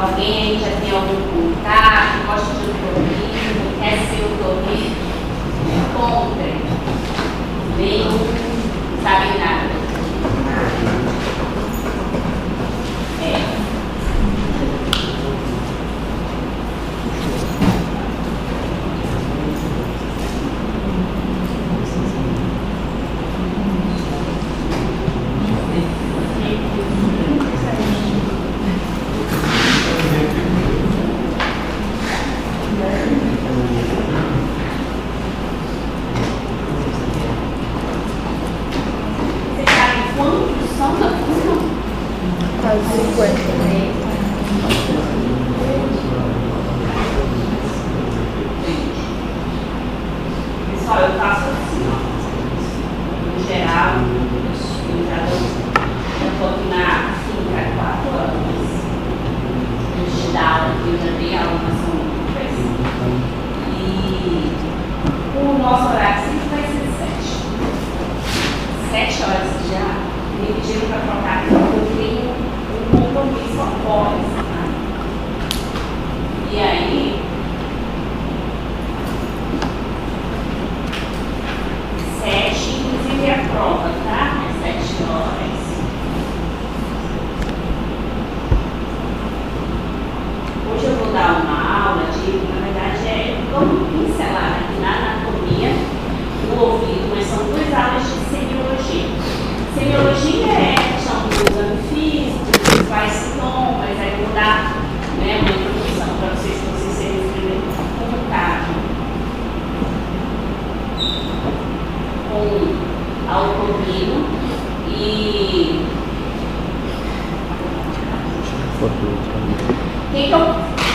Alguém aí já tem algum contato, gosta de otorrino, quer ser otorrino? Comprem. Nem sabem nada.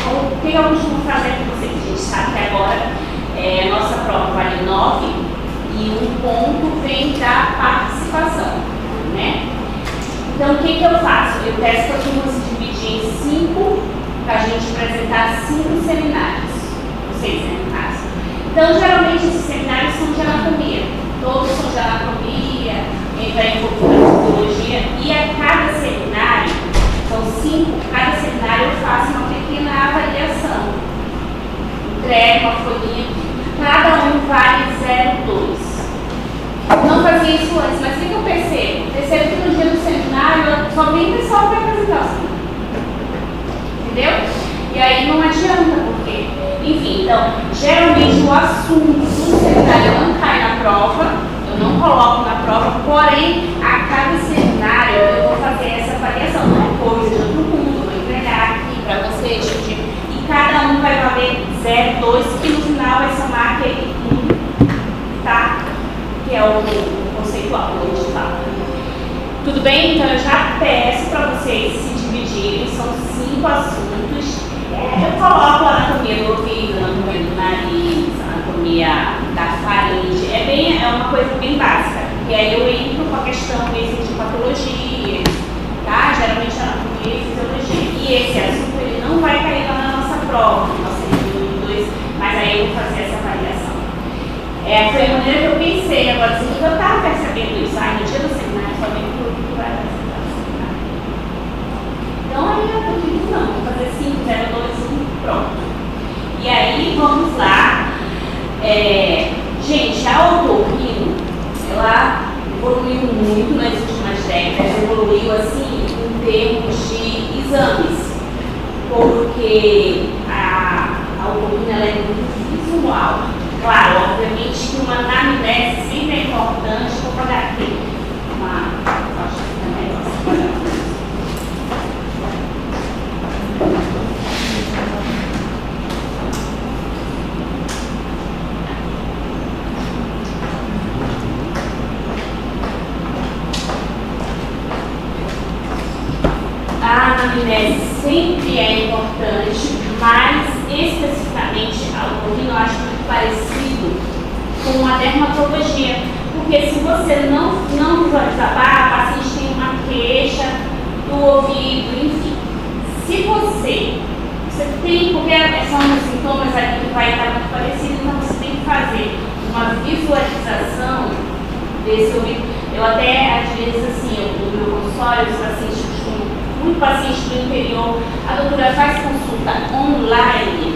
O que eu costumo fazer com vocês? A gente sabe que agora a nossa prova vale 9 e um ponto vem da participação, né? Então, o que eu faço? Eu peço para a turma se dividir em 5 para a gente apresentar 5 seminários. Vocês, né, no caso. Então, geralmente, esses seminários são de anatomia. Todos são de anatomia, entra em pouquinho da psicologia. E a cada seminário, são 5, cada seminário eu faço uma pequena avaliação. Entrego uma folhinha, cada um vale 0,2. Não fazia isso antes, mas o que eu percebo? Percebo que no dia do seminário só vem o pessoal para apresentar o seminário. Entendeu? E aí não adianta, porque, enfim, então, geralmente o assunto do seminário não cai na prova, eu não coloco na prova, porém, a cada seminário eu vou fazer essa avaliação, não é coisa de outro mundo, vou entregar aqui para vocês, e cada um vai valer 0,2, que no final vai somar aquele 1, tá? Que é o conceitual que a gente fala. Tudo bem? Então eu já peço para vocês se dividirem, são 5 assuntos. Eu coloco a anatomia do ouvido, a anatomia do nariz, a anatomia da faringe. É uma coisa bem básica. E aí eu entro com a questão mesmo de patologia, tá? Geralmente anatomia e fisiologia. E esse assunto ele não vai cair lá na nossa prova, no nosso livro 2, mas aí eu vou fazer essa avaliação. Foi a maneira que eu pensei. Agora, assim, eu estava percebendo isso. No dia do seminário, somente o que vai apresentar o seminário. Então, aí eu digo, não, vou fazer 5, 0, 2, 1, pronto. E aí, vamos lá. Gente, a otorrino, ela evoluiu muito nas últimas décadas, evoluiu, assim, em termos de exames, porque a otorrino, ela é muito visual. Claro, obviamente que uma anamnese sempre é importante. Vou pagar aqui acho que também posso a anamnese sempre é importante, mas especificamente a otorrino eu acho muito parecido com a dermatologia, porque se você não visualizar a paciente tem uma queixa do ouvido, enfim. Se você tem, porque são os sintomas ali que vai estar muito parecido, então você tem que fazer uma visualização desse ouvido. Eu até, às vezes, assim, no meu consultório, os pacientes costumam muito paciente do interior, a doutora faz consulta online.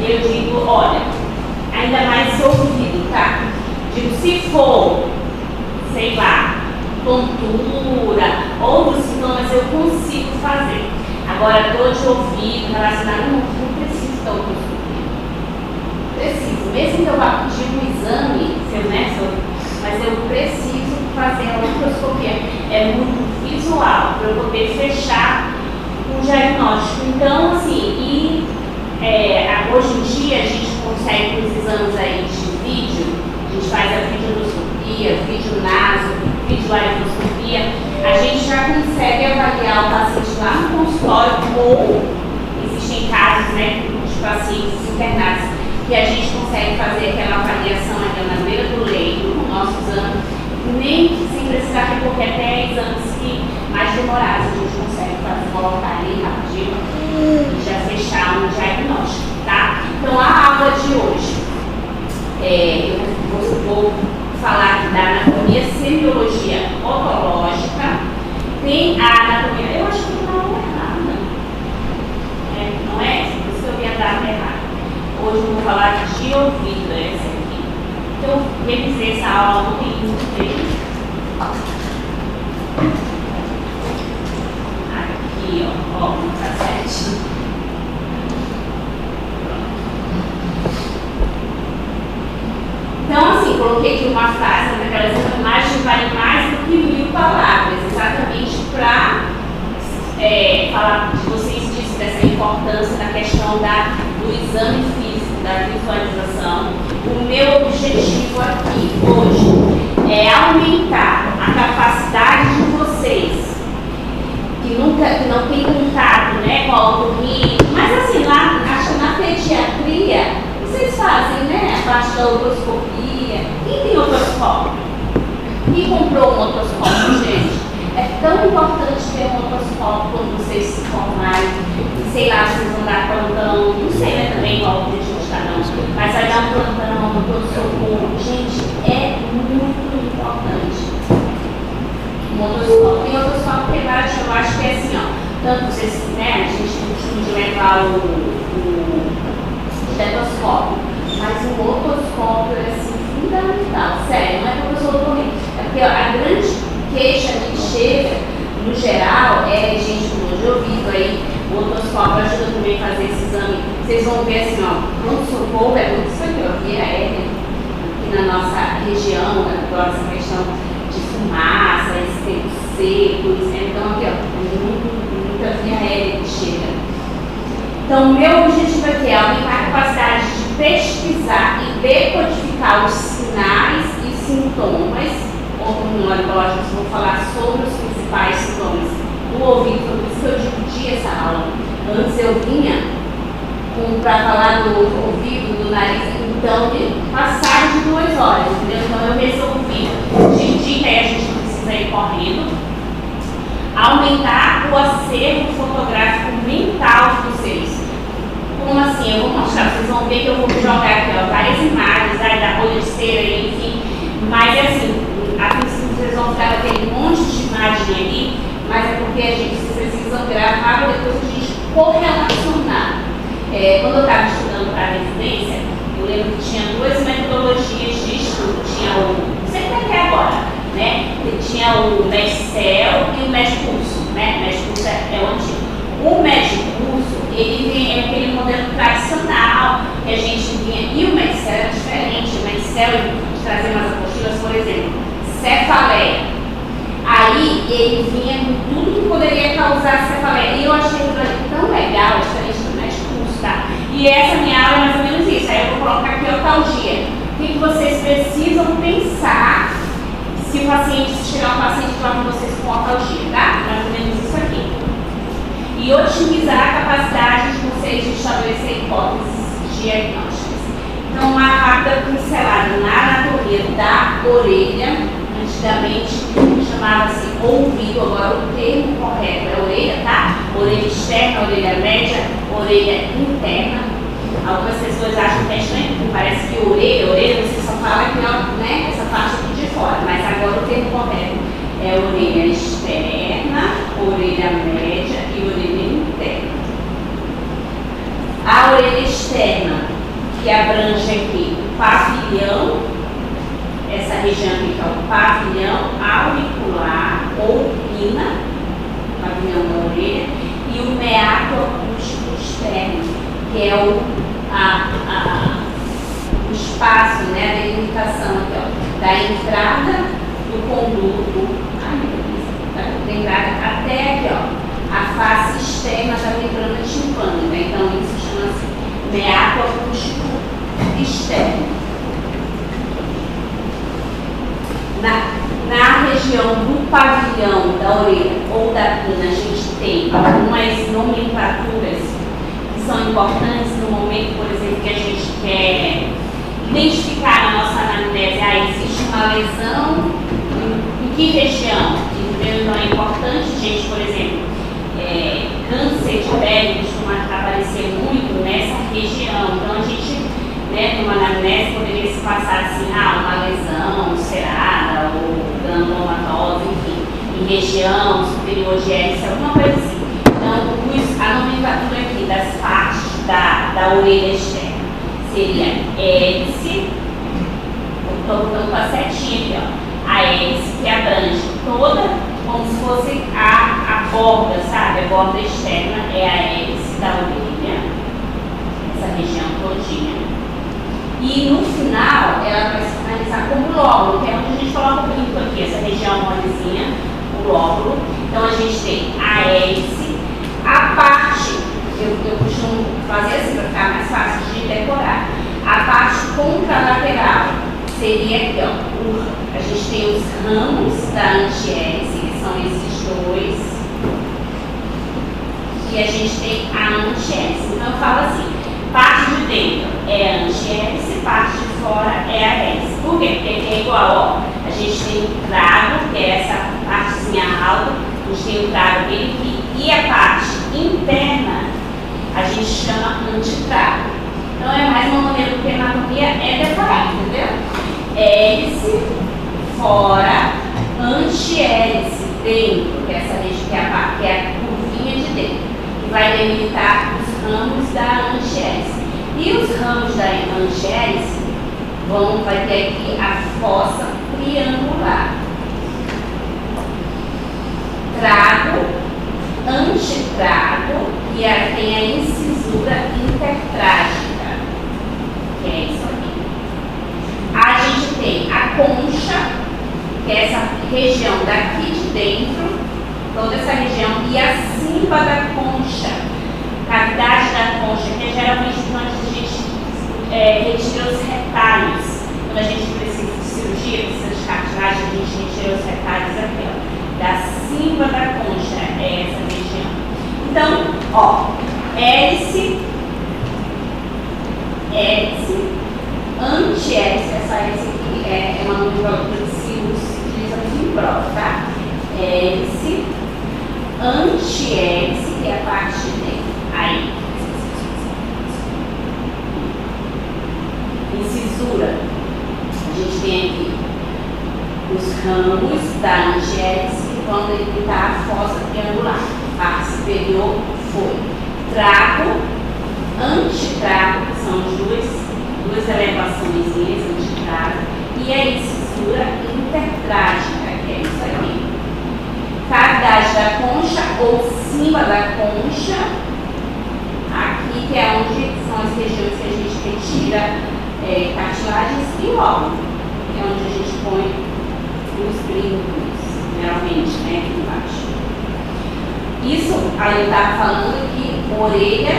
Eu digo, olha, ainda mais ouvido, tá? Digo, se for, sei lá, tontura, outros sintomas eu consigo fazer. Agora, dor de ouvido relacionado, não preciso da otoscopia. Preciso, mesmo que eu vá pedir um exame, mas eu preciso fazer a otoscopia. É muito visual para eu poder fechar o diagnóstico. Então, assim, hoje em dia a gente consegue, com os exames aí de vídeo, a gente faz a videoendoscopia, vídeo naso, videoaritmoscopia, a gente já consegue avaliar o paciente lá no consultório, ou existem casos, né, de pacientes internados que a gente consegue fazer aquela avaliação ali na beira do leito, no nosso exame, nem sem precisar recorrer até exames mais demorados, a gente consegue colocar ali rapidinho e já fechar um diagnóstico, tá? Então, a aula de hoje, eu vou falar aqui da anatomia semiologia otológica. Tem a anatomia, eu acho que não é aula errada, não é? Por isso que eu vi a data errada. Hoje eu vou falar de ouvido, essa aqui. Então, eu revisei essa aula ontem muito bem. Aqui, ó, tá certinho. Então, assim, coloquei aqui uma frase, daquelas imagens vale mais do que 1000 palavras, exatamente para falar de vocês disso, dessa importância da questão do exame físico, da visualização. O meu objetivo aqui hoje é aumentar a capacidade de vocês que não tem contato, né, com a otorrino, mas assim, lá acho que na pediatria vocês fazem, né, a parte da otoscopia. Quem tem otoscópio? Quem comprou um otoscópio, gente? É tão importante ter um otoscópio quando vocês se formarem. Sei lá, vocês vão dar plantão, não sei, né, também qual o objetivo de cada um, mas vai dar um plantão no pronto-socorro. Gente, é muito importante. Um otoscópio. Tem otoscópio privado, eu acho que é assim, ó. Tanto vocês, né, a gente costuma de levar o estetoscópio, mas o otoscópio é assim, fundamental, sério, não é que eu sou doente, é porque a grande queixa que chega, no geral, é gente com dor de ouvido, aí o otoscópio ajuda também a fazer esse exame. Vocês vão ver assim, ó, pronto-socorro é muito isso aqui, ó, via aérea, aqui na nossa região, agora essa questão de fumaça, esse tempo seco, então aqui, ó, muita via aérea que chega. Então, o meu objetivo aqui é aumentar a capacidade de pesquisar e decodificar os sinais e sintomas otorrinolaringológicos. Vou falar sobre os principais sintomas do ouvido, por isso que eu dividi essa aula. Antes eu vinha para falar do ouvido, do nariz, então passaram de 2 horas, entendeu? Então eu resolvi, dividir, aí a gente não precisa ir correndo, aumentar o acervo fotográfico mental de vocês. Como assim? Eu vou mostrar, vocês vão ver que eu vou jogar aqui, ó, várias imagens da rolha de cera, enfim, mas é assim, a princípio vocês vão ficar aquele monte de imagem ali, mas é porque a gente precisa gravar para depois a gente correlacionar. Quando eu estava estudando para a residência, eu lembro que tinha 2 metodologias de estudo, tinha não sei como é que é agora, né? Tinha o MED-CEL e o MED-Curso, né? O MED-Curso é o antigo. O MED-Curso, ele é aquele modelo tradicional que a gente vinha, e o MED-CEL era diferente. O MED-CEL, de trazer umas apostilas, por exemplo, cefaleia. Aí ele vinha com tudo que poderia causar cefaleia. E eu achei aquilo tão legal, diferente do MED-Curso, tá? E essa minha aula é mais ou menos isso. Aí eu vou colocar aqui otalgia. O que vocês precisam pensar se chegar um paciente lá com vocês com otalgia, tá? Mais ou menos isso aqui. E otimizar a capacidade de vocês de estabelecer hipóteses diagnósticas. Então, uma rápida pincelada na anatomia da orelha. Antigamente chamava-se ouvido, agora o termo correto é orelha, tá? Orelha externa, orelha média, orelha interna. Algumas pessoas acham que é estranho, porque parece que orelha, você só fala aqui, ó, né, essa parte aqui de fora, mas agora o termo correto é orelha externa, orelha média abrange aqui o pavilhão, essa região aqui que é o pavilhão auricular ou pina, pavilhão da orelha, e o meato acústico externo, que é o espaço, né, a delimitação aqui, ó, da entrada do conduto, da entrada até aqui, ó, a face externa da membrana timpânica. Então isso chama-se meato acústico externo. Na região do pavilhão da orelha ou da pina, a gente tem algumas nomenclaturas que são importantes no momento, por exemplo, que a gente quer identificar na nossa anamnese, existe uma lesão em que região, entendeu? Então é importante, gente, por exemplo, câncer de pele costuma aparecer muito nessa região. Então a gente, né, numa anamnese poderia se passar assim, uma lesão ulcerada ou granulomatosa, enfim, em região superior de hélice, alguma coisa assim. Então a nomenclatura aqui das partes da orelha externa seria hélice, estou botando com a setinha aqui, ó, a hélice que abrange toda, como se fosse a borda, sabe? A borda externa é a hélice da orelha, essa região todinha. E no final, ela vai se finalizar como lóbulo, que é onde a gente coloca o brinco aqui, essa região molezinha, o lóbulo. Então a gente tem a hélice, a parte, eu costumo fazer assim para ficar mais fácil de decorar, a parte contralateral seria aqui, ó, a gente tem os ramos da antihélice, que são esses dois, e a gente tem a antihélice. Então eu falo assim, parte de dentro é a antihélice, parte de fora é a hélice. Por quê? Porque aqui é igual, ó, a gente tem o trago, que é essa partezinha alta, a gente tem o trago bem aqui, e a parte interna a gente chama antitrago. Então é mais uma maneira do que a anatomia é decorar, entendeu? Hélice, fora, antihélice, dentro, que é essa região, que é a curvinha de dentro, que vai delimitar os ramos da antihélice. E os ramos da antihélice vai ter aqui a fossa triangular. Trago, antitrago, e tem a incisura intertrágica, que é isso aqui. A gente tem a concha, que é essa região daqui de dentro, toda essa região, e acima da concha, cavidade da concha, que é geralmente quando a gente retira os retalhos. Quando a gente precisa de cirurgia, precisa de cartilagem, a gente retira os retalhos aqui, ó. Da cima da concha é essa região. Então, ó, hélice, antihélice, essa hélice aqui é uma nomenclatura que se utiliza muito em prova, tá? Hélice, antihélice, que é a parte de dentro. Aí, incisura, a gente tem aqui os ramos da antihélice que vão delimitar a fossa triangular. Parte superior foi trago, antitrago, que são as duas elevações antitrago, e a incisura intertrágica, que é isso aqui. Cavidade da concha ou cima da concha, aqui que é onde são as regiões que a gente retira cartilagens e óvulo, que é onde a gente põe os brincos, geralmente, né, aqui embaixo. Isso, aí eu estava falando aqui, orelha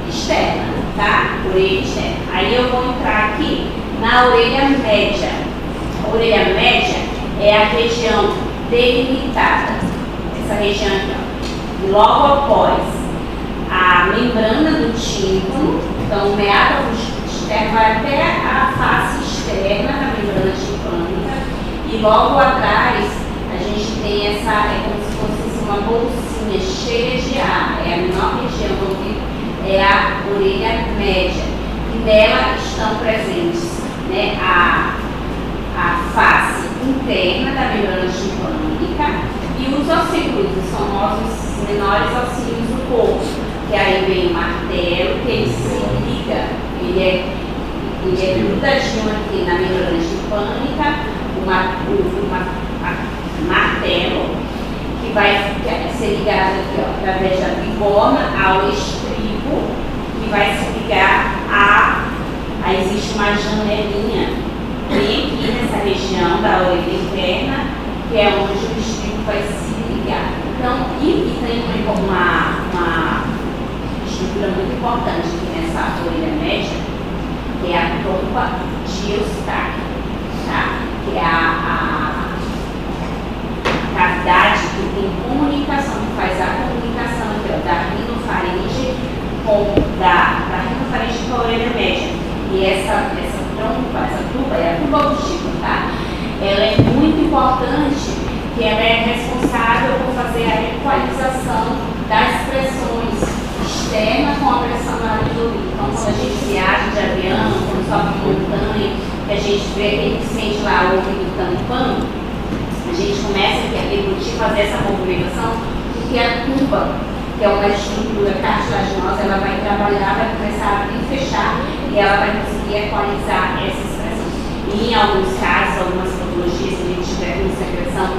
externa, tá? Orelha externa. Aí eu vou entrar aqui na orelha média. A orelha média é a região delimitada. Essa região aqui, ó. Logo após a membrana do tímpano, então o meato acústico externo vai até a face externa da membrana timpânica, e logo atrás a gente tem essa, como se fosse uma bolsinha cheia de ar, é a menor região onde é a orelha média, e nela estão presentes, né, a face interna da membrana timpânica e os ossículos, os famosos menores ossinhos do corpo, que aí vem o martelo, que ele se liga, ele é vai ser ligado aqui, ó, através da bigorna ao estribo, que vai se ligar a existe uma janelinha bem aqui nessa região da orelha interna, que é onde o estribo vai se ligar. Então, e tem uma estrutura muito importante aqui nessa orelha média, que é a trompa de Eustáquio, tá? Que é a cavidade que tem comunicação, que faz a comunicação aqui, ó, da rinofaringe da rinofaringe com a orelha média. E essa trompa, essa tuba, é a tuba auditiva, tá? Ela é muito importante, que ela é responsável por fazer a equalização das pressões externas com a pressão na área do ouvido. Então, quando a gente viaja de avião, quando sobe montanha, que a gente vê que a gente sente lá o ouvido tampando, a gente começa aqui a deglutir, fazer essa movimentação, porque a tuba, que é uma estrutura cartilaginosa, ela vai trabalhar, vai começar a abrir e fechar, e ela vai conseguir equalizar essa expressão. E em alguns casos, algumas patologias, se a gente tiver com secreção,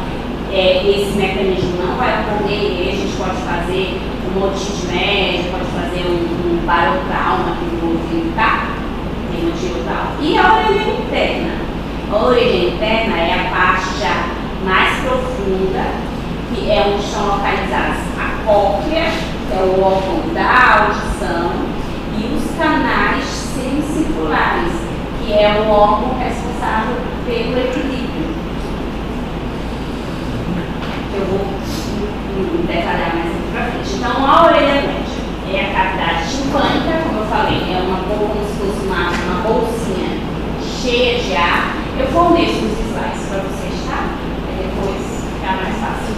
esse mecanismo não vai ocorrer, e a gente pode fazer uma otite média, pode fazer um barotrauma aqui no ouvido, tá? Tem motivo tal. E a orelha interna? A orelha interna é a parte já mais profunda, que é onde estão localizadas a cóclea, que é o órgão da audição, e os canais semicirculares, que é o órgão responsável pelo equilíbrio. Eu vou detalhar mais aqui pra frente. Então, a orelha média é a cavidade timpânica, como eu falei, é uma como se fosse uma bolsinha cheia de ar. Eu forneço os slides para vocês, tá? Depois ficar mais fácil.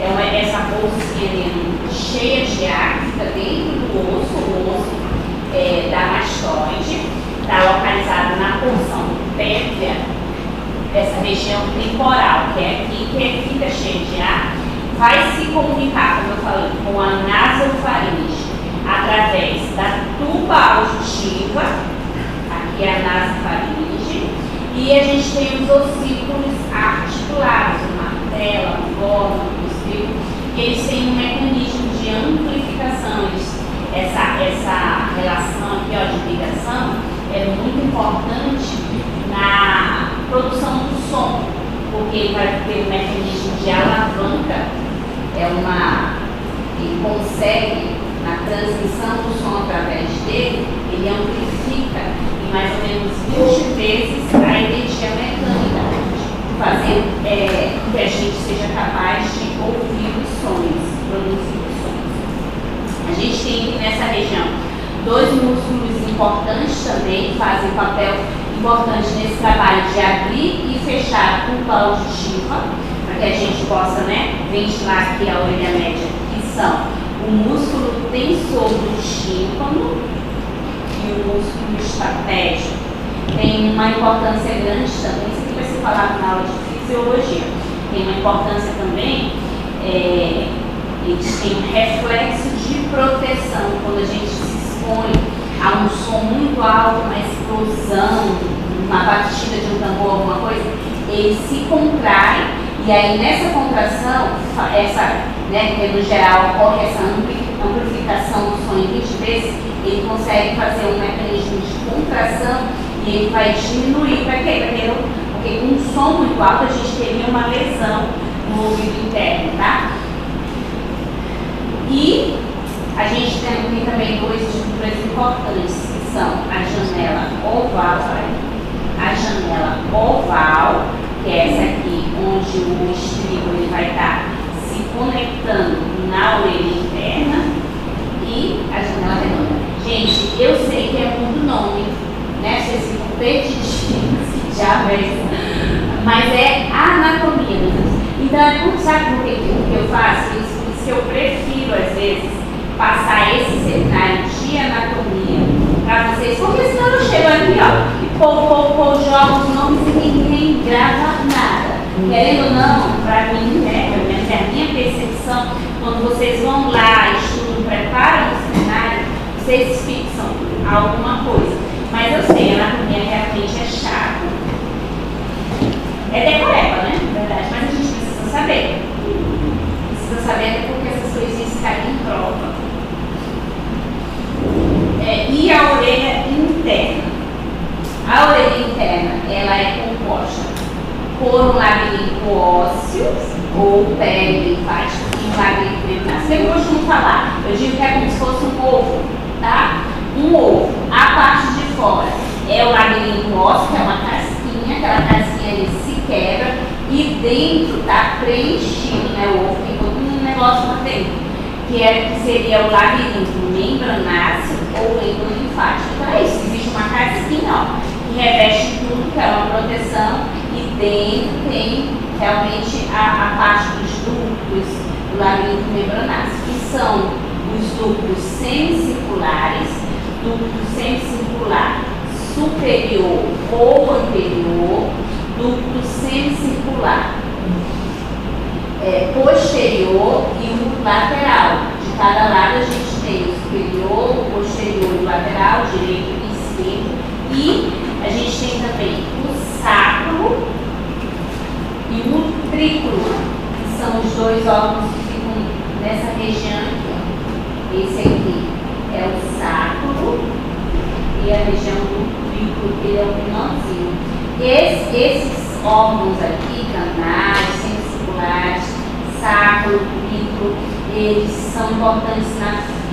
É essa bolsinha cheia de ar que fica dentro do osso, o osso da mastoide, está localizado na porção pétrea, essa região temporal, que é aqui, que fica cheia de ar, vai se comunicar, como eu falei, com a nasofaringe através da tuba auditiva, aqui é a nasofaringe, e a gente tem os ossículos articulares, o martelo, o górgão, o ossículo, que eles têm um mecanismo de amplificação. Essa relação aqui, ó, de ligação é muito importante na produção do som, porque ele vai ter um mecanismo de alavanca, ele consegue, na transmissão do som através dele, ele amplifica em mais ou menos 20 vezes a energia mecânica, fazendo que a gente seja capaz de ouvir os sons, produzir os sons. A gente tem aqui nessa região dois músculos importantes também, que fazem papel importante nesse trabalho de abrir e fechar a tuba auditiva, para que a gente possa, ventilar aqui a orelha média, que são o músculo tensor do tímpano e o músculo estapédio. Tem uma importância grande também, isso aqui vai ser falado na aula de fisiologia, tem uma importância também, eles têm um reflexo de proteção, quando a gente se expõe a um som muito alto, uma explosão, uma batida de um tambor, alguma coisa, ele se contrai, e aí nessa contração, que no geral ocorre essa amplificação do som em 20 vezes, ele consegue fazer um mecanismo de contração e ele vai diminuir. Para quê? Porque com um som muito alto a gente teria uma lesão no ouvido interno, tá? E a gente tem também duas estruturas importantes, que são a janela oval, que é essa aqui, onde o estribo ele vai estar se conectando na orelha interna, e a janela redonda. Gente, eu sei que é muito nome, vocês ficam repetitivos, já mas é a anatomia, Então, sabe por que eu faço isso? Por isso que eu prefiro, às vezes, passar esse seminário de anatomia para vocês, porque senão eu chego aqui, ó, e jogo os nomes e ninguém grava nada. Querendo ou não, para mim, pelo menos é a minha percepção, quando vocês vão lá, estudam, preparam o seminário, vocês fixam alguma coisa. Mas eu sei, a anatomia realmente é chato. É decoreba, né? Na verdade, mas a gente precisa saber. sabendo porque essas coisinhas caem em prova. E a orelha interna. A orelha interna, ela é composta por um labirinto ósseo ou pele linfática e um labirinto membranáceo. Eu costumo falar, eu digo que é como se fosse um ovo, tá? Um ovo. A parte de fora é o labirinto ósseo, que é uma casquinha, aquela casquinha ali se quebra e dentro tá preenchido, né? O ovo tem todo um negócio lá dentro, que seria o labirinto membranáceo ou endolinfático. Então é isso, existe uma casquinha, ó, que reveste tudo, que é uma proteção, e dentro tem realmente a parte dos ductos do labirinto membranáceo, que são os ductos semicirculares, ducto semicircular superior ou anterior, ducto semicircular posterior e o lateral. De cada lado a gente tem o superior, o posterior e o lateral, direito e esquerdo. E a gente tem também o sacro e o utrículo, que são os dois órgãos que ficam nessa região aqui. Esse aqui é o sacro e a região do utrículo, ele é o pinózinho. Esses órgãos aqui, canais, semicirculares, sacro, utrículo, eles são importantes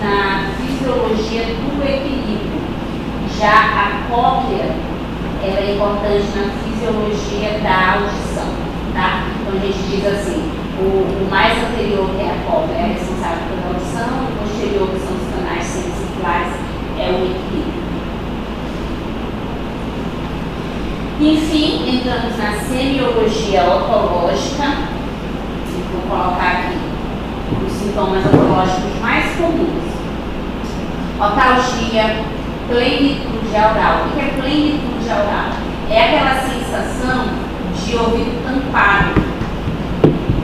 na fisiologia do equilíbrio. Já a cóclea, ela é importante na fisiologia da audição, tá? Então a gente diz assim, o mais anterior, que é a cóclea, é responsável pela audição, o posterior, que são os canais semicirculares, é o equilíbrio. Enfim, entramos na semiologia otológica. Vou colocar aqui os sintomas otológicos mais comuns. Otalgia, plenitude aural. O que é plenitude aural? É aquela sensação de ouvido tampado.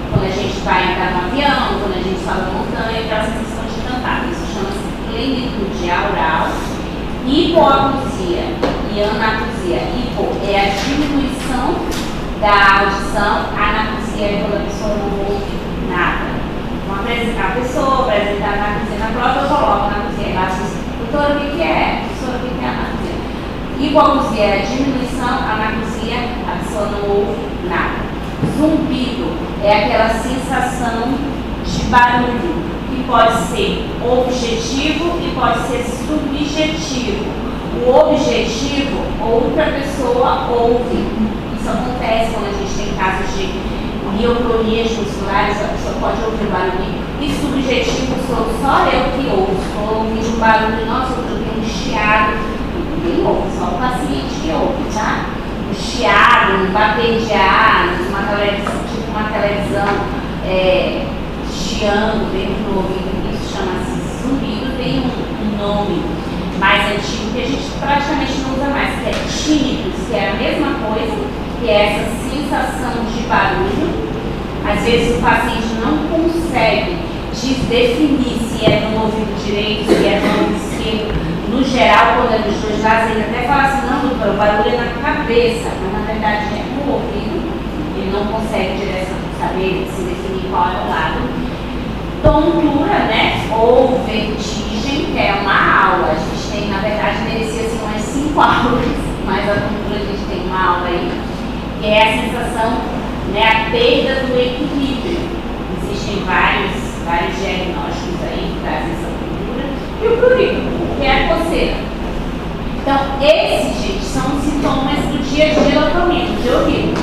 Quando a gente vai entrar no avião, quando a gente fala na montanha, aquela sensação de tampado. Isso chama-se plenitude aural. Hipoacusia e anacusia. Hipo é a diminuição da audição, anacusia é quando a pessoa não ouve nada. Então, a pessoa apresentar anacusia na prova, eu coloco anacusia. Ela diz, doutora, o que é? Professora, o que é anacusia? Hipoacusia é a diminuição, anacusia, a pessoa não ouve nada. Zumbido é aquela sensação de barulho, que pode ser objetivo e pode ser subjetivo. O objetivo, outra pessoa ouve. Isso acontece quando a gente tem casos de mioclonias musculares, a pessoa pode ouvir o barulho. E subjetivo, sou só eu que ouço. Estou ouvindo um barulho, nossa, eu tenho um chiado. Ninguém ouve, só o paciente que ouve, tá? Um chiado, um bater de asas, tipo uma televisão chiando dentro do ouvido, isso chama-se zumbido. Tem um nome mais antigo que a gente praticamente não usa mais, que é tinnitus, que é a mesma coisa, que é essa sensação de barulho. Às vezes o paciente não consegue definir se é no ouvido direito, se é no ouvido esquerdo. No geral, quando é dos dois lados, ele até fala assim, não, doutor, o barulho é na cabeça, mas na verdade é no ouvido. Ele não consegue saber se definir qual é o lado. Tontura, né, ou vertigem, que é uma aula. A gente tem, na verdade, merecia assim, umas 5 aulas, mas a tontura a gente tem uma aula aí, que é a sensação, né, a perda do equilíbrio. Existem vários diagnósticos aí que trazem essa tontura. E o prurido, que é a coceira. Então, esses, gente, são os sintomas do dia a dia do otorrino, de ouvido.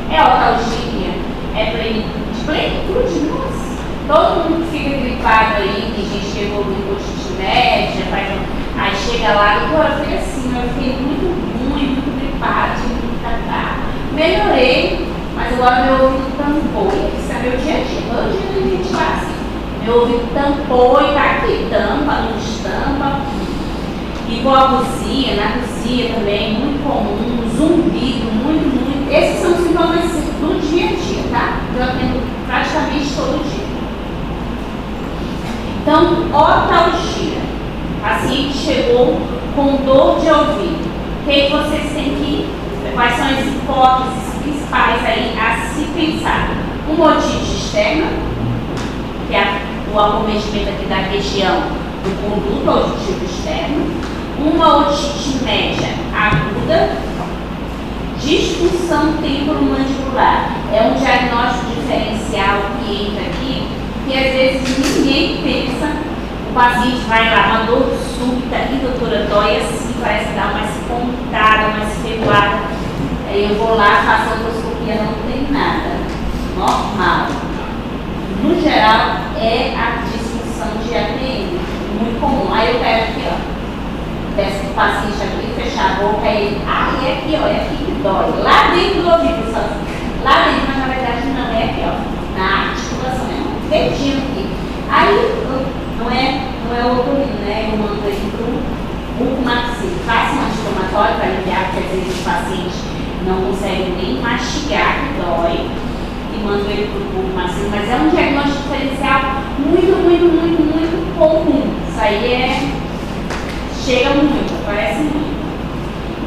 É otalgia, é plenitude, nossa. Todo mundo fica gripado aí, tem gente que evolui com otite média, aí chega lá, doutora, eu fiquei assim, eu fiquei muito ruim, muito gripado, muito catarro. Melhorei, mas agora meu ouvido tampou. Isso é meu dia a dia, todo dia a gente faz assim. Meu ouvido tampou e tá aqui, tampa, não estampa. Hipoacusia, anacusia também, muito comum, zumbido, muito. Esses são os sintomas do dia a dia, tá? Eu atendo praticamente todo dia. Então, otalgia. O paciente chegou com dor de ouvido. O que vocês têm que... Quais são as hipóteses principais aí a se pensar? Uma otite externa, porque o acometimento aqui da região do conduto auditivo externo, uma otite média aguda, disfunção temporomandibular. É um diagnóstico diferencial que entra aqui, que às vezes ninguém pensa. O paciente vai lá, uma dor súbita, e doutora, dói assim, parece dar uma espontada, uma especulada. Aí eu vou lá, faço a endoscopia, não tem nada. Normal. No geral, é a disfunção de ATM, muito comum. Aí eu pego aqui, ó, peço que o paciente abrir, fechar a boca, e ele, é aqui, ó, é aqui que dói. Lá dentro do ouvido, só assim. Lá dentro, mas na verdade não, é aqui, ó, na articulação, é um dedinho aqui. Aí, não é o otorrino, né? Eu mando ele para o bucomaxilo. Faça um anti-inflamatório para aliviar, porque às vezes o paciente não consegue nem mastigar, que dói, e mando ele para o bucomaxilo. Mas é um diagnóstico diferencial muito comum. Isso aí chega muito, aparece muito.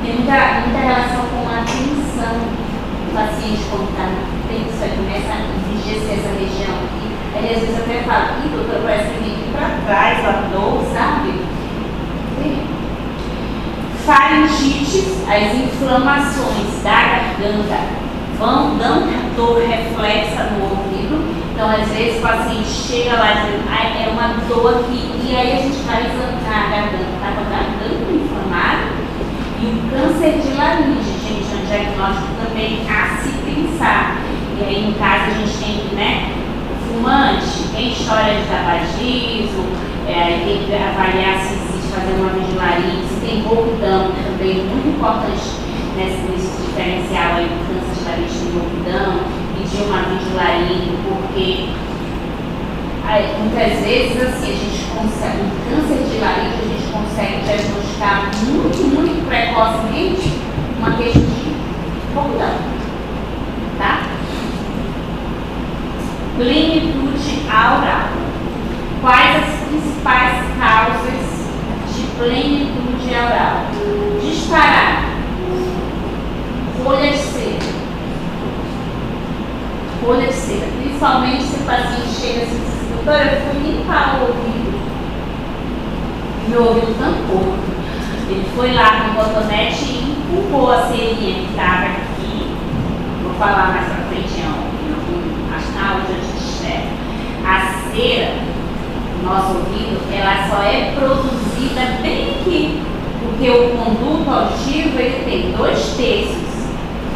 Tem muita relação com a atenção do paciente quando está tenso, aí começa a enrijecer essa região aqui. Aí às vezes eu até falo, doutor, parece que vem aqui para trás, a dor, sabe? Faringites, as inflamações da garganta dão dor reflexa no ouvido. Então, às vezes o paciente chega lá dizendo, é uma dor aqui, e aí a gente vai examinar a garganta, está com a garganta inflamada, e o câncer de laringe, gente, é um diagnóstico também a se pensar. E aí, no caso, a gente tem que, né? Fumante, tem história de tabagismo, tem que avaliar se existe fazer uma vigilaria, se tem rouquidão, também muito importante nesse diferencial aí do câncer de laringe e rouquidão, pedir uma vigilaria, porque muitas vezes assim, a gente consegue, um câncer de laringe a gente consegue diagnosticar muito precocemente uma questão de rouquidão, tá? Plenitude aural. Quais as principais causas de plenitude aural? Disparar. Folha de cera. Folha de cera. Principalmente se o paciente chega assim e diz, doutora, eu fui limpar o ouvido. Meu ouvido tampou. Ele foi lá com o cotonete e empurrou a cerinha que estava aqui. Vou falar mais pra frente, na aula de externo. A cera, no nosso ouvido, ela só é produzida bem aqui, porque o conduto auditivo ele tem 2/3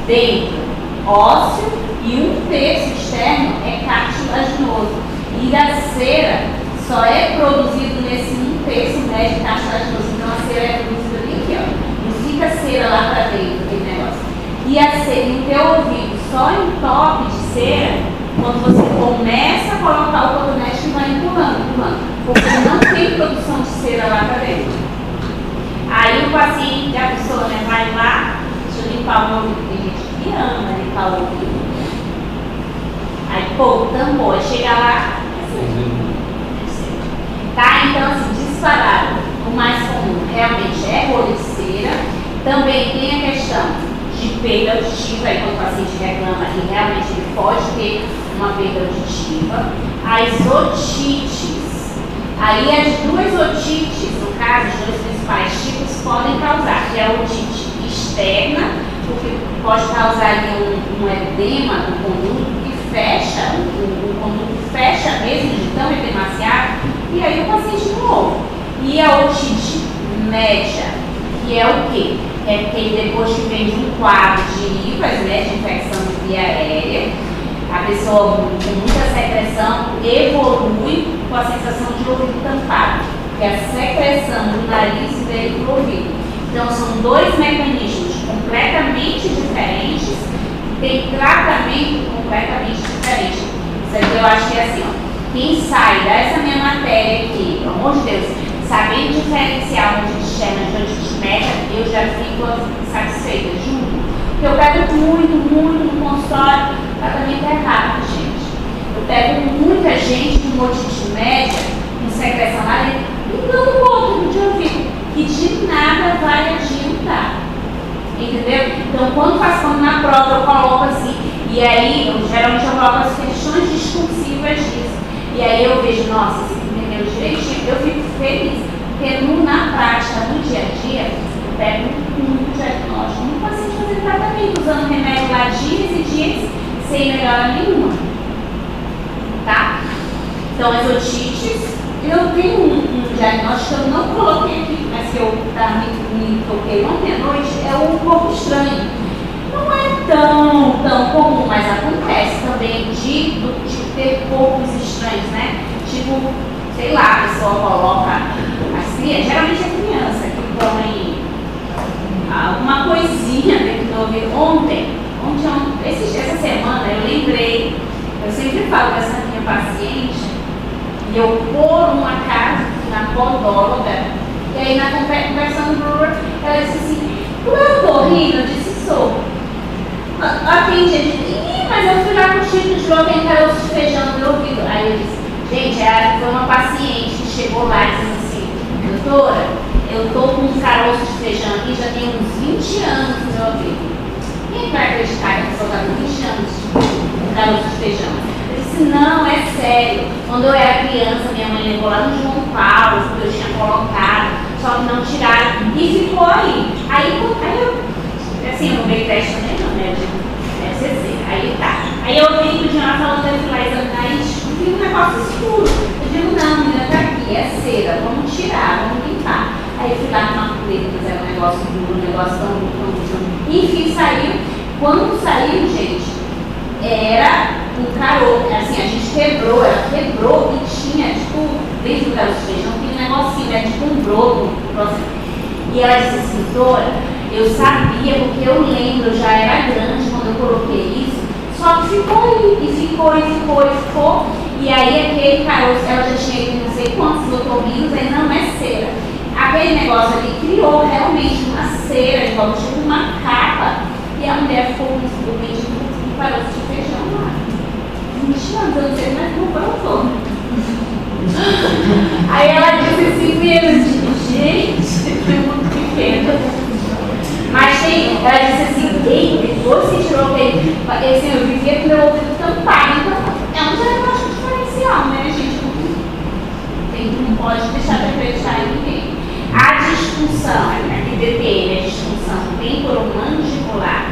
dentro ósseo e 1/3 externo é cartilaginoso. E a cera só é produzido nesse 1/3 médio cartilaginoso. Então a cera é produzida bem aqui, ó. Não fica cera lá para dentro, aquele negócio. E a cera no teu ouvido só entope de cera quando você começa a colocar o cotonete e vai empurrando, porque não tem produção de cera lá para dentro. Aí o paciente, a pessoa, né, vai lá, deixa eu limpar o meu ouvido. Tem gente que ama limpar o ouvido. Aí, pô, tampou, aí chega lá, tá? Então, assim, disparado. O mais comum realmente é rolha de cera. Também tem a questão de perda auditiva, aí quando o paciente reclama e realmente ele pode ter uma perda auditiva. As otites, aí as duas otites, no caso, os dois principais tipos, podem causar, que é a otite externa, porque pode causar ali um edema do conduto que fecha, o conduto fecha mesmo de tão edemaciado, e aí o paciente não ouve. E a otite média, que é o quê? É porque depois que vem de um quadro de IVAS, né, de infecção de via aérea, a pessoa com muita secreção evolui com a sensação de ouvido tampado, que é a secreção do nariz veio para o ouvido. Então são dois mecanismos completamente diferentes, tem tratamento completamente diferente. Isso aqui eu acho que é assim, ó, quem sai dessa minha matéria aqui, pelo amor de Deus, sabendo diferenciar onde chama de otite média, eu já fico satisfeita, juro. Porque eu pego muito no consultório, tratamento é rápido, gente. Eu pego muita gente com otite média, com secreção lá dentro, e dando ponto de ouvido, que de nada vai adiantar. Entendeu? Então, quando na prova eu coloco assim, e aí, geralmente eu coloco as questões discursivas disso. E aí eu vejo, nossa, esse aqui entendeu direitinho, eu fico feliz. Porque na prática, no dia a dia, eu pego um diagnóstico, um paciente fazendo tratamento, usando remédio lá dias e dias, sem melhora nenhuma. Tá? Então, as otites, eu tenho um diagnóstico que eu não coloquei aqui, mas que eu me toquei ontem à noite, é o corpo estranho. Não é tão comum, mas acontece também de ter corpos estranhos, né? Tipo, sei lá, a pessoa coloca as crianças, geralmente é criança que põe alguma coisinha dentro do ouvido. Essa semana eu lembrei, eu sempre falo dessa minha paciente, e eu por um acaso na podóloga, e aí na conversando, ela disse assim, tu é otorrino? Eu disse, sou. Atendi, eu disse, mas eu fui lá com o Chico de João, tem caroço de feijão no meu ouvido. Aí eu disse, gente, foi uma paciente que chegou lá dizendo assim, doutora, eu tô com um caroço de feijão aqui, já tem uns 20 anos no meu ouvido. Quem vai acreditar que a pessoa está com 20 anos com caroço de feijão? Eu disse, não, é sério. Quando eu era criança, minha mãe levou lá no João Paulo, porque eu tinha colocado, só que não tiraram, e ficou aí. Aí eu assim, eu não dei teste também não, né? Deve ser. Aí tá. Aí eu venho pro Diana falando que eu fui lá examinar e vi um negócio escuro. Eu digo, não, menina, tá aqui, é cera, vamos tirar, vamos limpar. Aí eu fui lá com uma coleta, fizeram um negócio duro, um negócio tão. Enfim, saiu. Quando saiu, gente, era um caroço, assim, a gente quebrou, ela quebrou e tinha, tipo, dentro do caroço de feijão, tinha um negocinho, né? Tipo um broto. E ela disse assim, doutora, eu sabia, porque eu lembro, eu já era grande quando eu coloquei isso, só que ficou aí, e ficou. E aí aquele caroço, ela já tinha ido não sei quantos otorrinos, aí não é cera. Aquele negócio ali criou realmente uma cera, igual tipo uma capa, e a mulher ficou com um caroço de feijão lá. 20 anos, eu não sei mais como brotou. Aí ela disse assim mesmo, gente, foi muito pequeno. Mas ela disse assim, ei, depois que tirou aquele, assim, eu vivia com meu ouvido tampado, então é um diagnóstico diferencial, né, gente? Não pode deixar de acreditar em ninguém. A disfunção, a DTM, a disfunção temporomandibular,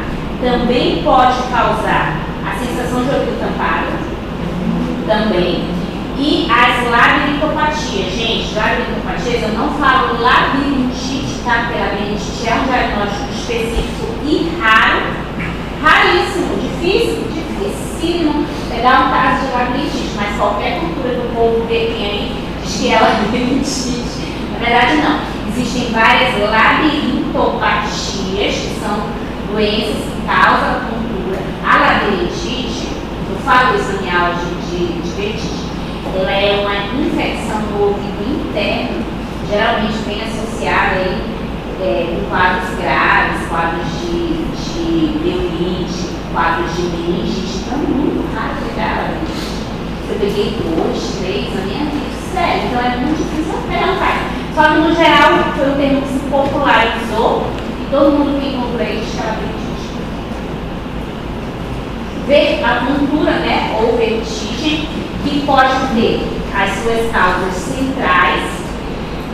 também pode causar a sensação de ouvido tampado, também. E as labirintopatias, gente, labirintopatias, eu não falo labirintite, tá? Porque labirintite é um diagnóstico específico e raro, raríssimo, dificílimo pegar um caso de labirintite, mas qualquer cultura do povo tem aí, diz que é labirintite. Na verdade, não. Existem várias labirintopatias, que são doenças que causam cultura. A labirintite, eu falo isso em aula de vertigem, ela é uma infecção do ouvido interno, geralmente bem associada aí, com quadros graves, quadros de neurite, quadros de meningite. Então é muito raro pegar a meningite. Eu peguei 2, 3 na minha vida, sério, então é muito difícil pegar um caso. Só que no geral foi um termo que se popularizou e todo mundo que encontrou aí diz que era meningite. Ver a tontura, né, ou vertigem, que pode ter as suas causas centrais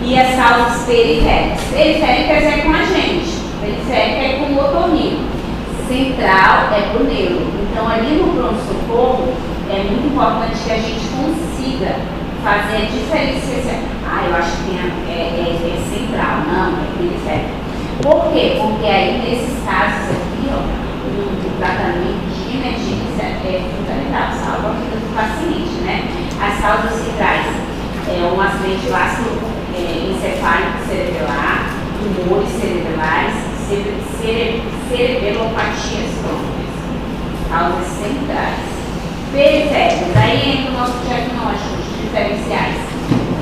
e as causas periféricas. Periféricas é com a gente, periférica é com o otorrino, central é com o neuro. Então, ali no pronto-socorro, é muito importante que a gente consiga fazer a diferenciação. Eu acho que é central, não, é periférica. Por quê? Porque aí, nesses casos aqui, o tratamento de emergência é fundamental, salva a vida do paciente, né? As causas centrais um acidente vascular encefálico cerebelar, tumores cerebrais, cerebelopatias crônicas, causas centrais. Periféricas, aí entra o nosso diagnóstico de diferenciais.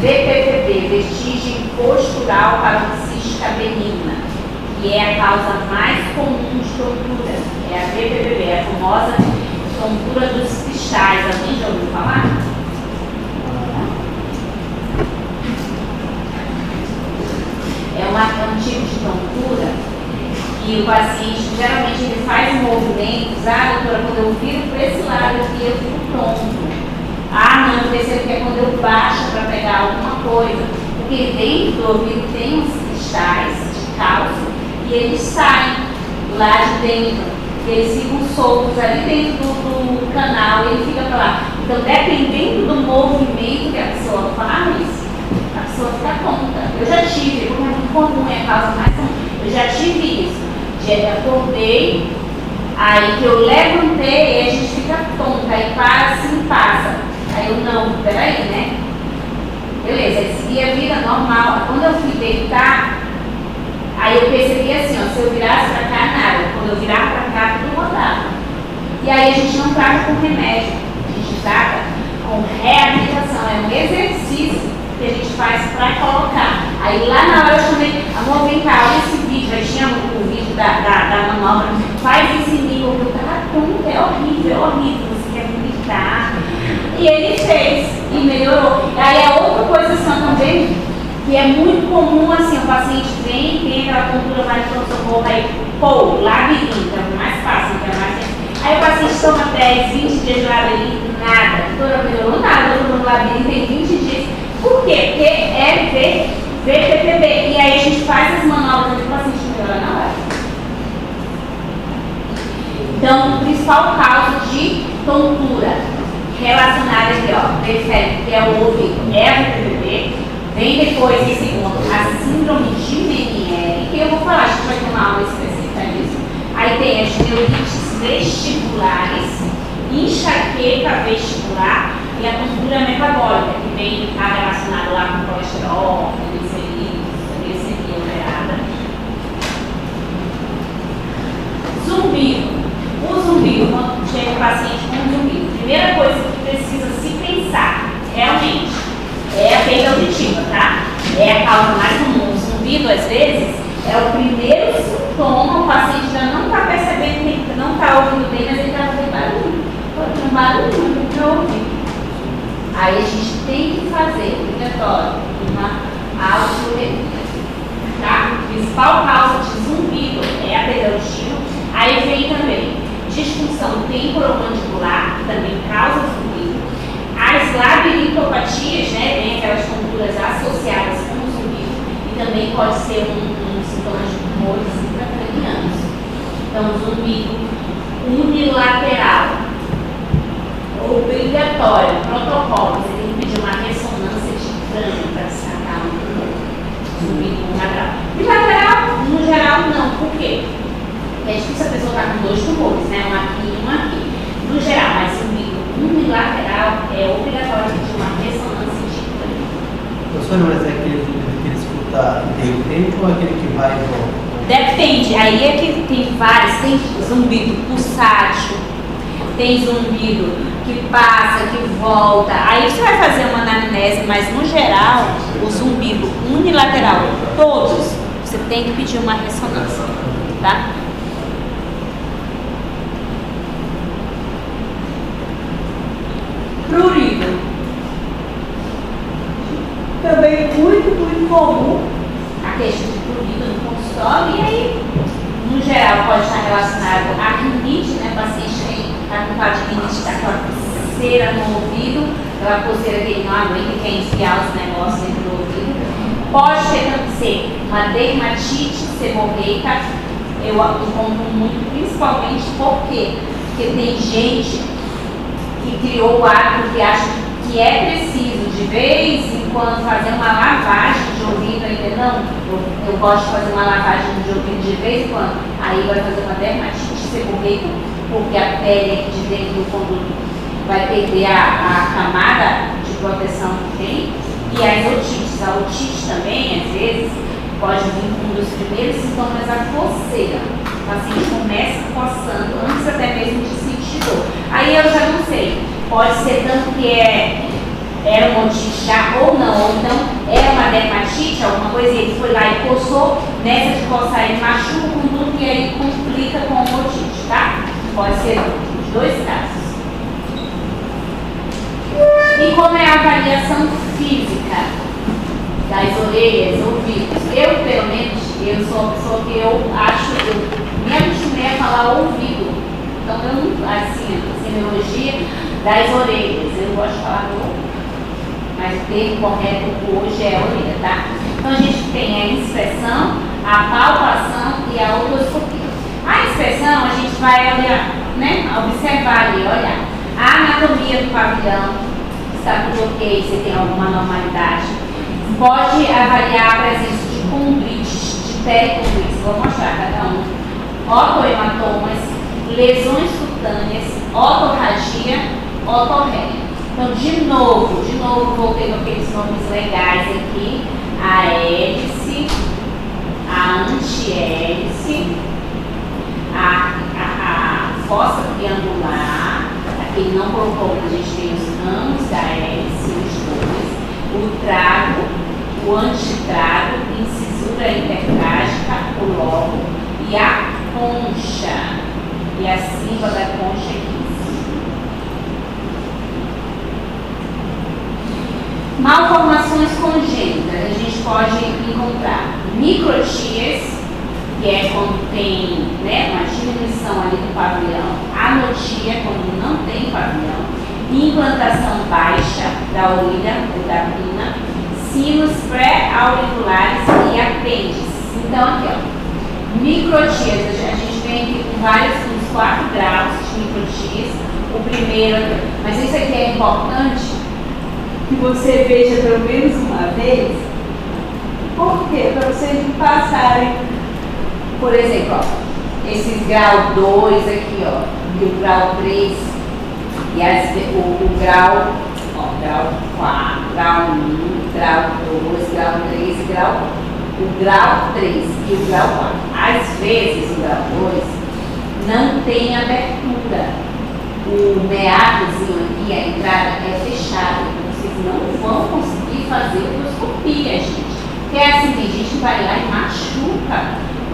VPPB, vestígio postural paroxística benigna, que é a causa mais comum de tontura. É a VPPB, a famosa tontura dos cristais. Alguém já ouviu falar? É um tipo de tontura que o paciente, geralmente, ele faz movimentos. Doutora, quando eu viro para esse lado aqui, eu fico tonto. Ah, não, eu percebo que é quando eu baixo para pegar alguma coisa. Porque dentro do ouvido tem uns cristais de cálcio e eles saem lá de dentro. Eles ficam soltos ali dentro do canal e ele fica para lá. Então, dependendo do movimento que a pessoa faz, a pessoa fica tonta. Eu já tive, porque é muito comum, é a causa mais comum. Eu já tive isso. Eu acordei, aí que eu levantei e a gente fica tonta, aí passa. Aí eu, não, peraí, né? Beleza, aí segui a vida normal. Quando eu fui deitar, aí eu percebi assim, ó, se eu virasse pra cá, nada. Quando eu virar pra cá, tudo rodava. E aí a gente não trata com remédio, a gente trata com reabilitação. É um exercício que a gente faz pra colocar. Aí lá na hora eu chamei, amor, vem cá, olha esse vídeo. Aí tinha o vídeo da manobra. Faz isso em mim, porque eu tava tonta, é horrível. Você quer vomitar. E ele fez e melhorou. Aí a outra posição também, que é muito comum, assim, o paciente vem, tem aquela tontura mais de pronto-socorro, aí, pô, labirinto, é mais fácil, é mais. Aí o paciente toma 10, 20 dias de labirinto, nada. A doutora melhorou nada, eu tô no labirinto tem 20 dias. Por quê? Porque é VPPB. E aí a gente faz as manobras e o paciente melhora na hora. Então, o principal causa de tontura relacionada aqui, ó, periférico, que é o ouvido, é a VPPB. Vem depois, em segundo, a síndrome de Meniere, que eu vou falar, a gente vai ter uma aula específica disso. Aí tem as neurites vestibulares, enxaqueca vestibular e a tontura metabólica, que vem está relacionada lá com colesterol, glicemia alterada. Zumbido. O zumbido, quando chega o paciente com zumbido, primeira coisa que precisa se pensar, realmente, é a perda auditiva, tá? É a causa mais comum. O zumbido, às vezes, é o primeiro sintoma, o paciente ainda não está percebendo que ele não está ouvindo bem, mas ele está fazendo barulho. Tem um barulho para ouvir. Aí a gente tem que fazer, obrigatório, uma audiorrevia, tá? A principal causa de zumbido é a perda auditiva. Aí vem também disfunção temporomandibular, que também causa zumbido. As labirintopatias, né, tem aquelas tonturas associadas com o zumbido, e também pode ser um sintoma de tumores intracranianos. Então, zumbido unilateral, obrigatório, protocolo, você tem que pedir uma ressonância de crânio para destacar um zumbido unilateral. Bilateral, no geral, não. Por quê? É difícil a pessoa estar com dois tumores, né? Um aqui e um aqui. No geral, mas zumbido unilateral é obrigatório pedir uma ressonância de crânio. Professor, mas é aquele que ele escuta tem tempo ou aquele que vai e volta? Depende, aí é que tem vários, tem zumbido pulsátil, tem zumbido que passa, que volta. Aí você vai fazer uma anamnese, mas no geral, o zumbido unilateral, todos, você tem que pedir uma ressonância, tá? Prurido. Também muito comum a questão de prurido no consultório, e aí, no geral, pode estar relacionado à rinite, né? O paciente está com quadro de rinite, está com a coceira no ouvido, aquela coceira que ele não aguenta e quer enfiar os negócios dentro do ouvido. Pode ser uma dermatite seborreica, eu encontro muito, principalmente porque tem gente que criou o hábito que acha que é preciso de vez em quando fazer uma lavagem de ouvido, ainda não. Eu gosto de fazer uma lavagem de ouvido de vez em quando. Aí vai fazer uma dermatite seborreica, porque a pele aqui de dentro do conduto vai perder a camada de proteção que tem. E as otites. A otite também, às vezes, pode vir com um dos primeiros sintomas, a coceira. O paciente começa coçando, antes até mesmo de sentir dor. Aí eu já não sei, pode ser tanto que era uma otite já ou não, ou então era uma dermatite, alguma coisa, e ele foi lá e coçou, nessa de coçar ele machuca o conduto e aí complica com a otite, tá? Pode ser os dois casos. E como é a avaliação física das orelhas, ouvidos? Eu, pelo menos, eu sou uma pessoa que eu me acostumei a falar ouvido. Então, eu não, assim, a semiologia, das orelhas. Eu gosto de falar do ouvido, mas o termo correto hoje é a orelha, tá? Então a gente tem a inspeção, a palpação e a otoscopia. A inspeção a gente vai olhar, né? Observar ali, olhar a anatomia do pavilhão, se está tudo ok, se tem alguma normalidade. Pode avaliar a presença de condrites, de pericondrites, vou mostrar cada um. Otohematomas, lesões cutâneas, otorragia, otorréia. Então, de novo, voltei com aqueles nomes legais aqui: a hélice, a antihélice, a fossa triangular. Aqui ele não colocou, mas a gente tem os ramos da hélice, os dois, o trago, o antitrago, incisura intertrágica, o lobo e a concha, e a simba da concha aqui. Malformações congênitas, a gente pode encontrar microtias, que é quando tem, né, uma diminuição ali do pavilhão, anotia, quando não tem pavilhão, implantação baixa da orelha ou da crina, sinos pré-auriculares e apêndices. Então, aqui, ó, microtias, a gente vem aqui com uns 4 graus de microtias. O primeiro, mas isso aqui é importante que você veja pelo menos uma vez. Por quê? Para vocês não passarem, por exemplo, ó, esses grau 2 aqui, ó, e o grau 3, e o grau, ó, grau 4, grau 1, grau 2, grau 3 e o grau 3 e o grau 4. Às vezes o grau 2 não tem abertura. O meadozinho aqui, a entrada é fechada. Vocês não vão conseguir fazer otoscopia, gente. Porque é assim, tem gente que vai lá e machuca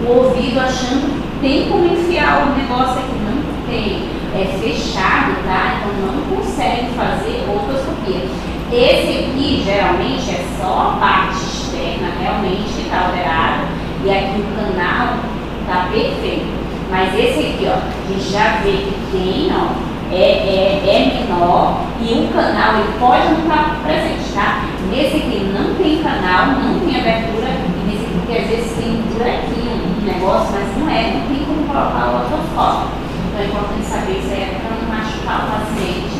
o ouvido achando que tem como enfiar o negócio aqui. Não tem. É fechado, tá? Então não consegue fazer otoscopia. Esse aqui, geralmente, é só a parte externa, realmente está alterada. E aqui o canal está perfeito. Mas esse aqui, ó, a gente já vê que tem, ó, é menor e o canal ele pode não estar presente, tá? Nesse aqui não tem canal, não tem abertura, e nesse aqui porque às vezes tem por aqui um negócio, mas não tem como colocar o otoscópio. Então é importante saber isso aí para não machucar o paciente.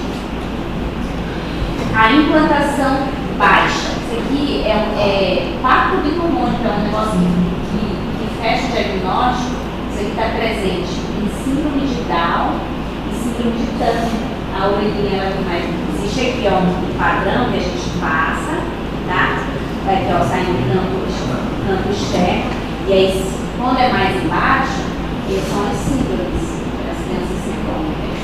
A implantação baixa. Isso aqui é pacto bicomônico, é um negócio que fecha o diagnóstico. Isso aqui está presente em síndrome de Down, síndrome de Turner. A orelhinha ela mais. Existe aqui, ó, um padrão que a gente passa, tá? Vai aqui, ó, saindo do campo externo. E aí, quando é mais embaixo, eles são as síndromes das crianças sindrômicas.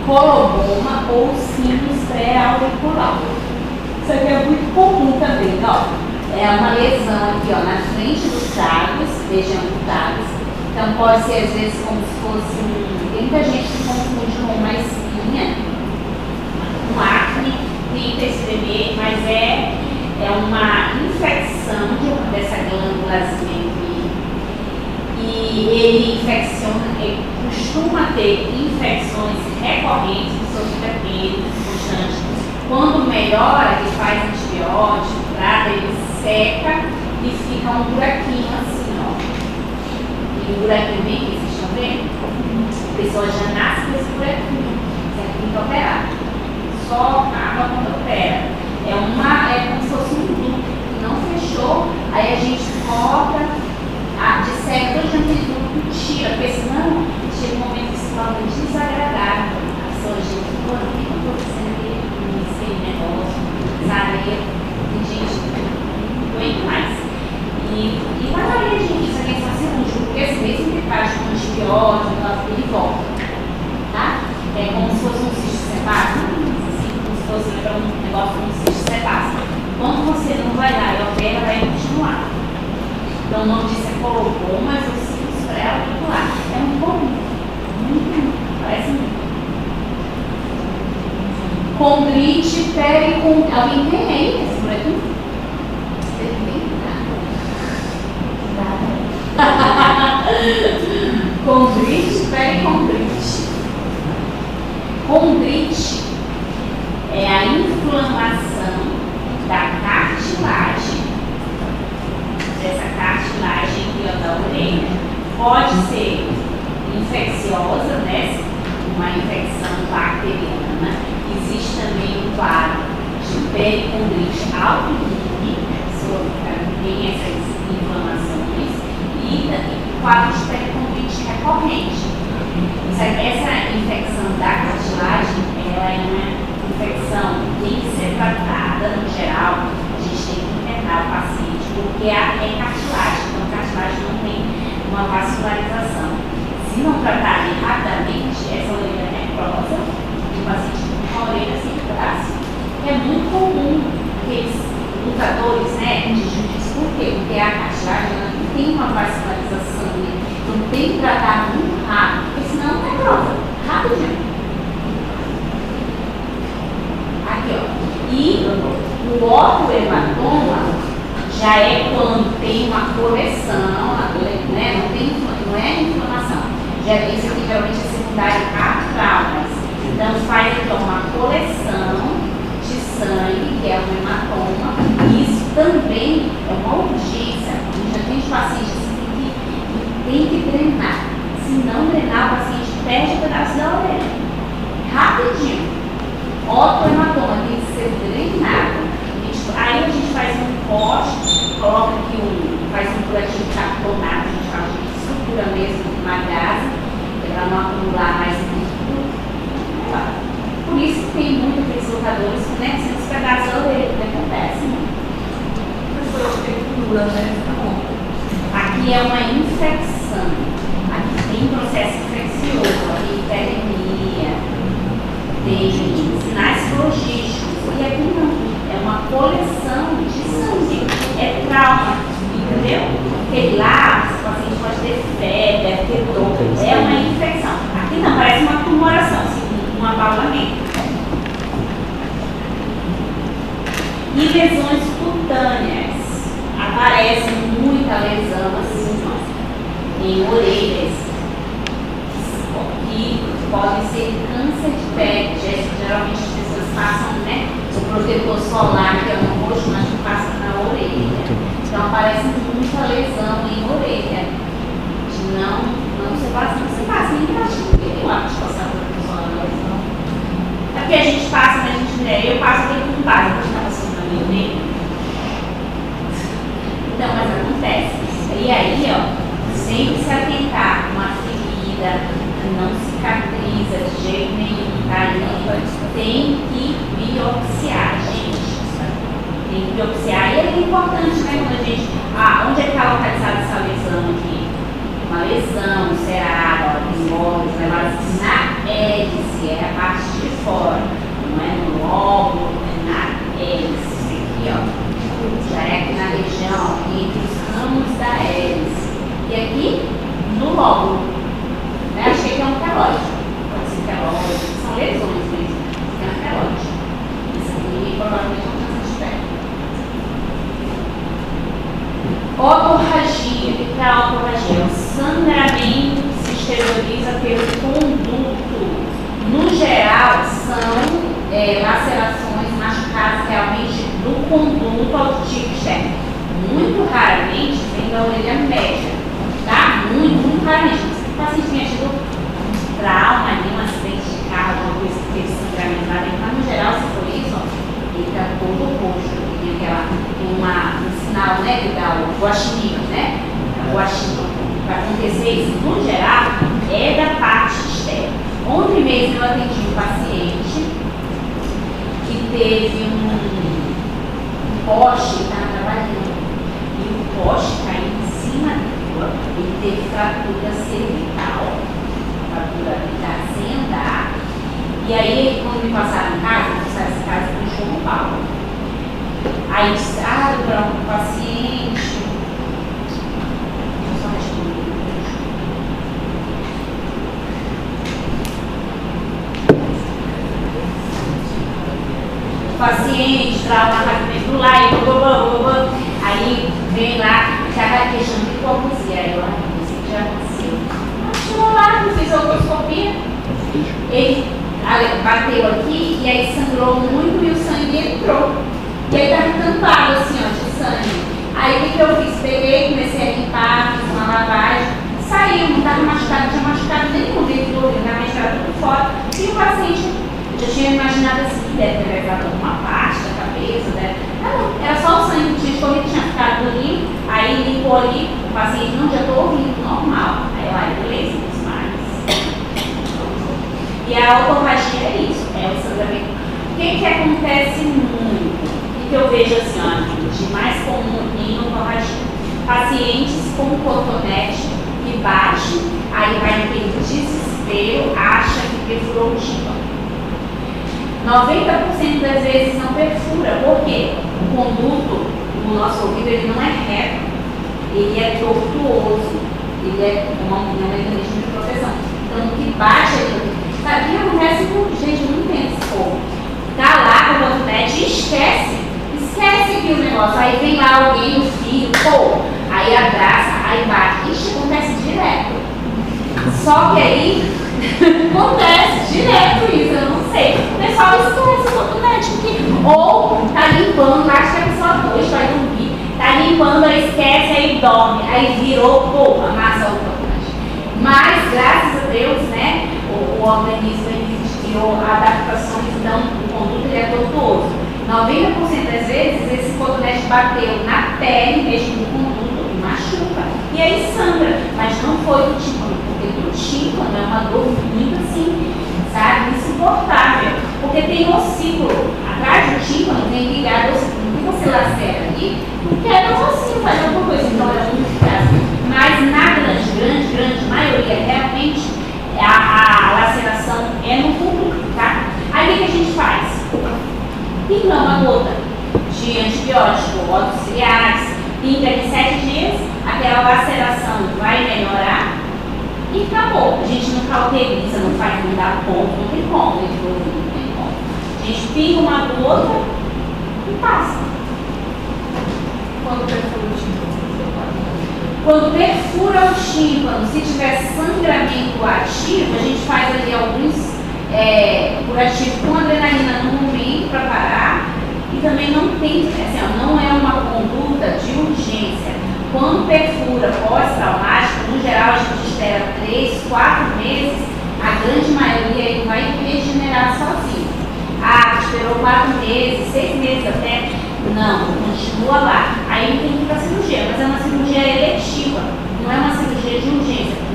Coloboma ou sinus pré-auricular. Isso aqui é muito comum também, ó. É uma lesão aqui, ó, na frente dos tragos, região do tragos. Então pode ser às vezes como se fosse tem muita gente que confunde com uma espinha, um acne, tenta espremer, mas é uma infecção dessa glândulazinha aqui. E ele costuma ter infecções recorrentes do seu fibra constante. Quando melhora, ele faz antibiótico, trata, ele seca e fica um buraquinho assim, ó. E o buraquinho bem aqui, vocês estão vendo? A pessoa já nasce com esse buraquinho. Você tem que operar. Só acaba quando opera. É como se fosse um duto que não fechou. Aí a gente corta, disseca todo aquele duto, tira, porque senão chega um momento que se torna desagradável. A pessoa, gente, por que eu estou dizendo esse negócio, areia, tem gente que não aguenta mais. E pararia, gente, isso aqui é só cirúrgico, porque esse mesmo que faz com antibiótico, ele volta, tá? É como se fosse um cisto sepático, assim, como se fosse um negócio de um cisto sepático. Quando você não vai lá e opera, vai continuar. Então o nome disso é colobomas ou sinus pré-auricular. É um comum, muito, parece muito. Condrite pericondrite. Alguém tem aí esse buraquinho? Condrite pericondrite. pode ser infecciosa, né? Uma infecção bacteriana. Existe também o quadro de pericondrite autoimune, a pessoa tem essas inflamações, e o quadro de pericondrite recorrente. Essa infecção da cartilagem, ela é uma infecção que tem que ser tratada, no geral, a gente tem que internar o paciente, porque é cartilagem, então cartilagem não tem uma vascularização. Se não tratar rapidamente, essa orelha necrosa, o paciente com uma orelha sem braço. É muito comum aqueles lutadores, né, de jiu-jitsu, por quê? Porque a cartilagem ela não tem uma vascularização, né? Então tem que tratar muito rápido, porque senão necrosa, rapidinho. Aqui, ó. E o otohematoma já é quando tem uma correção, né? Não é inflamação. Isso aqui geralmente é secundário a traumas. Então faz então uma coleção de sangue, que é um hematoma, e isso também é uma urgência. A gente já tem pacientes assim que tem que drenar. Se não drenar, o paciente perde o pedaço da orelha. Rapidinho. Otohematoma tem que ser drenado. Aí a gente faz um corte, coloca aqui faz um curativo de carbonato, a gente fala de estrutura mesmo, uma gase, para não acumular mais líquido. Por isso que tem muitos aqueles lutadores que, né, se os pedaços da orelha, que acontece. Aqui é uma infecção, aqui tem processo infeccioso, aqui hiperemia, tem sinais logísticos, e aqui não. É uma coleção de sangue, é trauma, entendeu? Porque lá o paciente pode ter febre, ter dor, é uma infecção. Aqui não, parece uma tumoração, assim, um abaulamento. E lesões cutâneas, aparece muita lesão assim, ó, em orelhas, que podem ser câncer de pele, geralmente as pessoas passam, né? O protetor solar, que é no rosto, mas que passa na orelha. Então aparece muita lesão em orelha. De não se passa, não se passa, nem acho que tem lá de passar protetor solar na lesão. É porque a gente passa, mas a gente eu passo aqui com base, a gente está passando na minha orelha. Então, mas acontece. E aí, ó, sempre se atentar uma ferida, não cicatriza de jeito nenhum, tá? Tem que biopsiar, gente. Tem que biopsiar. E é importante, né, quando a gente. Onde é que está localizada essa lesão aqui? Uma lesão, cerada, tem bordas levadas na hélice, é a parte de fora. Não é no lóbulo, é na hélice. Aqui, ó. Já é aqui na região, entre os ramos da hélice. E aqui, no lóbulo. Né? Achei que é um queloide. Pode ser queloide, são lesões mesmo. É um queloide. Isso aqui provavelmente é um câncer de pele. Otorragia. O que é a otorragia? O sangramento se exterioriza pelo conduto. No geral, são lacerações machucadas realmente do conduto auditivo externo. Muito raramente vem da orelha média. Tá? Muito raramente. O paciente tinha tido um trauma, um acidente de carro, alguma coisa que teve sangramento lá dentro, mas no geral, se for isso, ó, ele está todo roxo, tem um sinal, né, que dá o guaxinim, né? O guaxinim. Para acontecer isso, no geral, é da parte externa. Ontem mesmo eu atendi um paciente que teve um poste que estava trabalhando, e o poste caiu em cima dele. Ele teve fratura cervical, fratura da sem andar. E aí, quando me passaram em casa, eu passaram essa casa com João Paulo. Aí disse, para um paciente. Deixa eu só responder. Paciente, trauma radiomedular, aí vem lá, já vai queixando de hipoxia. Aí eu disse que já aconteceu. Mas chegou lá, não fiz otoscopia. Ele bateu aqui e aí sangrou muito e o sangue entrou. E aí estava tampado assim, ó, de sangue. Aí o que eu fiz? Peguei, comecei a limpar, fiz uma lavagem, saiu estava machucado, não tinha machucado nenhum dentro do ouvido, realmente estava tudo fora. E o paciente, eu tinha imaginado assim, que deve ter levado alguma parte da cabeça, né? Não, era só o sangue que tinha escorrido, tinha ficado limpo, aí limpou ali, o paciente não já estou ouvindo, normal. Aí eu, beleza, mas. E a otorragia é isso, é o sangramento. O que acontece muito? O que eu vejo assim, ó, de mais comum em otorragia? Pacientes com cotonete que bate, aí vai naquele desespero, acha que perfurou o tímpano. 90% das vezes não perfura, porque o conduto no nosso ouvido ele não é reto, ele é tortuoso, ele é um mecanismo de proteção. Então, o que bate ali, sabe o que acontece com gente muito tempo esse povo? Tá lá com o cotonete e esquece aqui o negócio, aí vem lá alguém, o filho, pô, aí abraça, aí bate. Isso acontece direto. Só que aí acontece direto isso, eu não sei. O pessoal esquece o cotonete, porque ou tá limpando, acha que a pessoa dois vai dormir, tá limpando, aí esquece, aí dorme, aí virou, pô, amassa o cotonete. Mas, graças a Deus, né, o organismo criou adaptações, então o conduto ele é tortuoso. 90% das vezes esse cotonete bateu na pele mesmo do conduto e machuca. E aí sangra, mas não foi do tímpano, porque do tímpano é uma dor muito assim, sabe, insuportável. Porque tem ossículo, atrás do tímpano tem ligado ao ossículo. O que você lacera ali, não quebra o ossículo, faz alguma coisa, então é muito grave. Mas na grande maioria, realmente, a laceração é no conduto, tá? Aí o que a gente faz? Pinga uma gota de antibiótico, auxiliares, pinga em 7 dias, aquela laceração vai melhorar e acabou. A gente não cauteriza, não faz, não dá ponto, não tem como, não tem como. A gente pinga uma gota e passa. Quando perfura o tímpano? Quando perfura o tímpano, se tiver sangramento ativo, a gente faz ali alguns curativo com adrenalina no momento para parar e também não tem, assim, ó, não é uma conduta de urgência. Quando perfura pós-traumático, no geral a gente espera 3, 4 meses, a grande maioria ele vai regenerar sozinho. Ah, esperou 4 meses, 6 meses até, não, continua lá. Aí tem que ir para cirurgia, mas é uma cirurgia eletiva, não é uma cirurgia de urgência.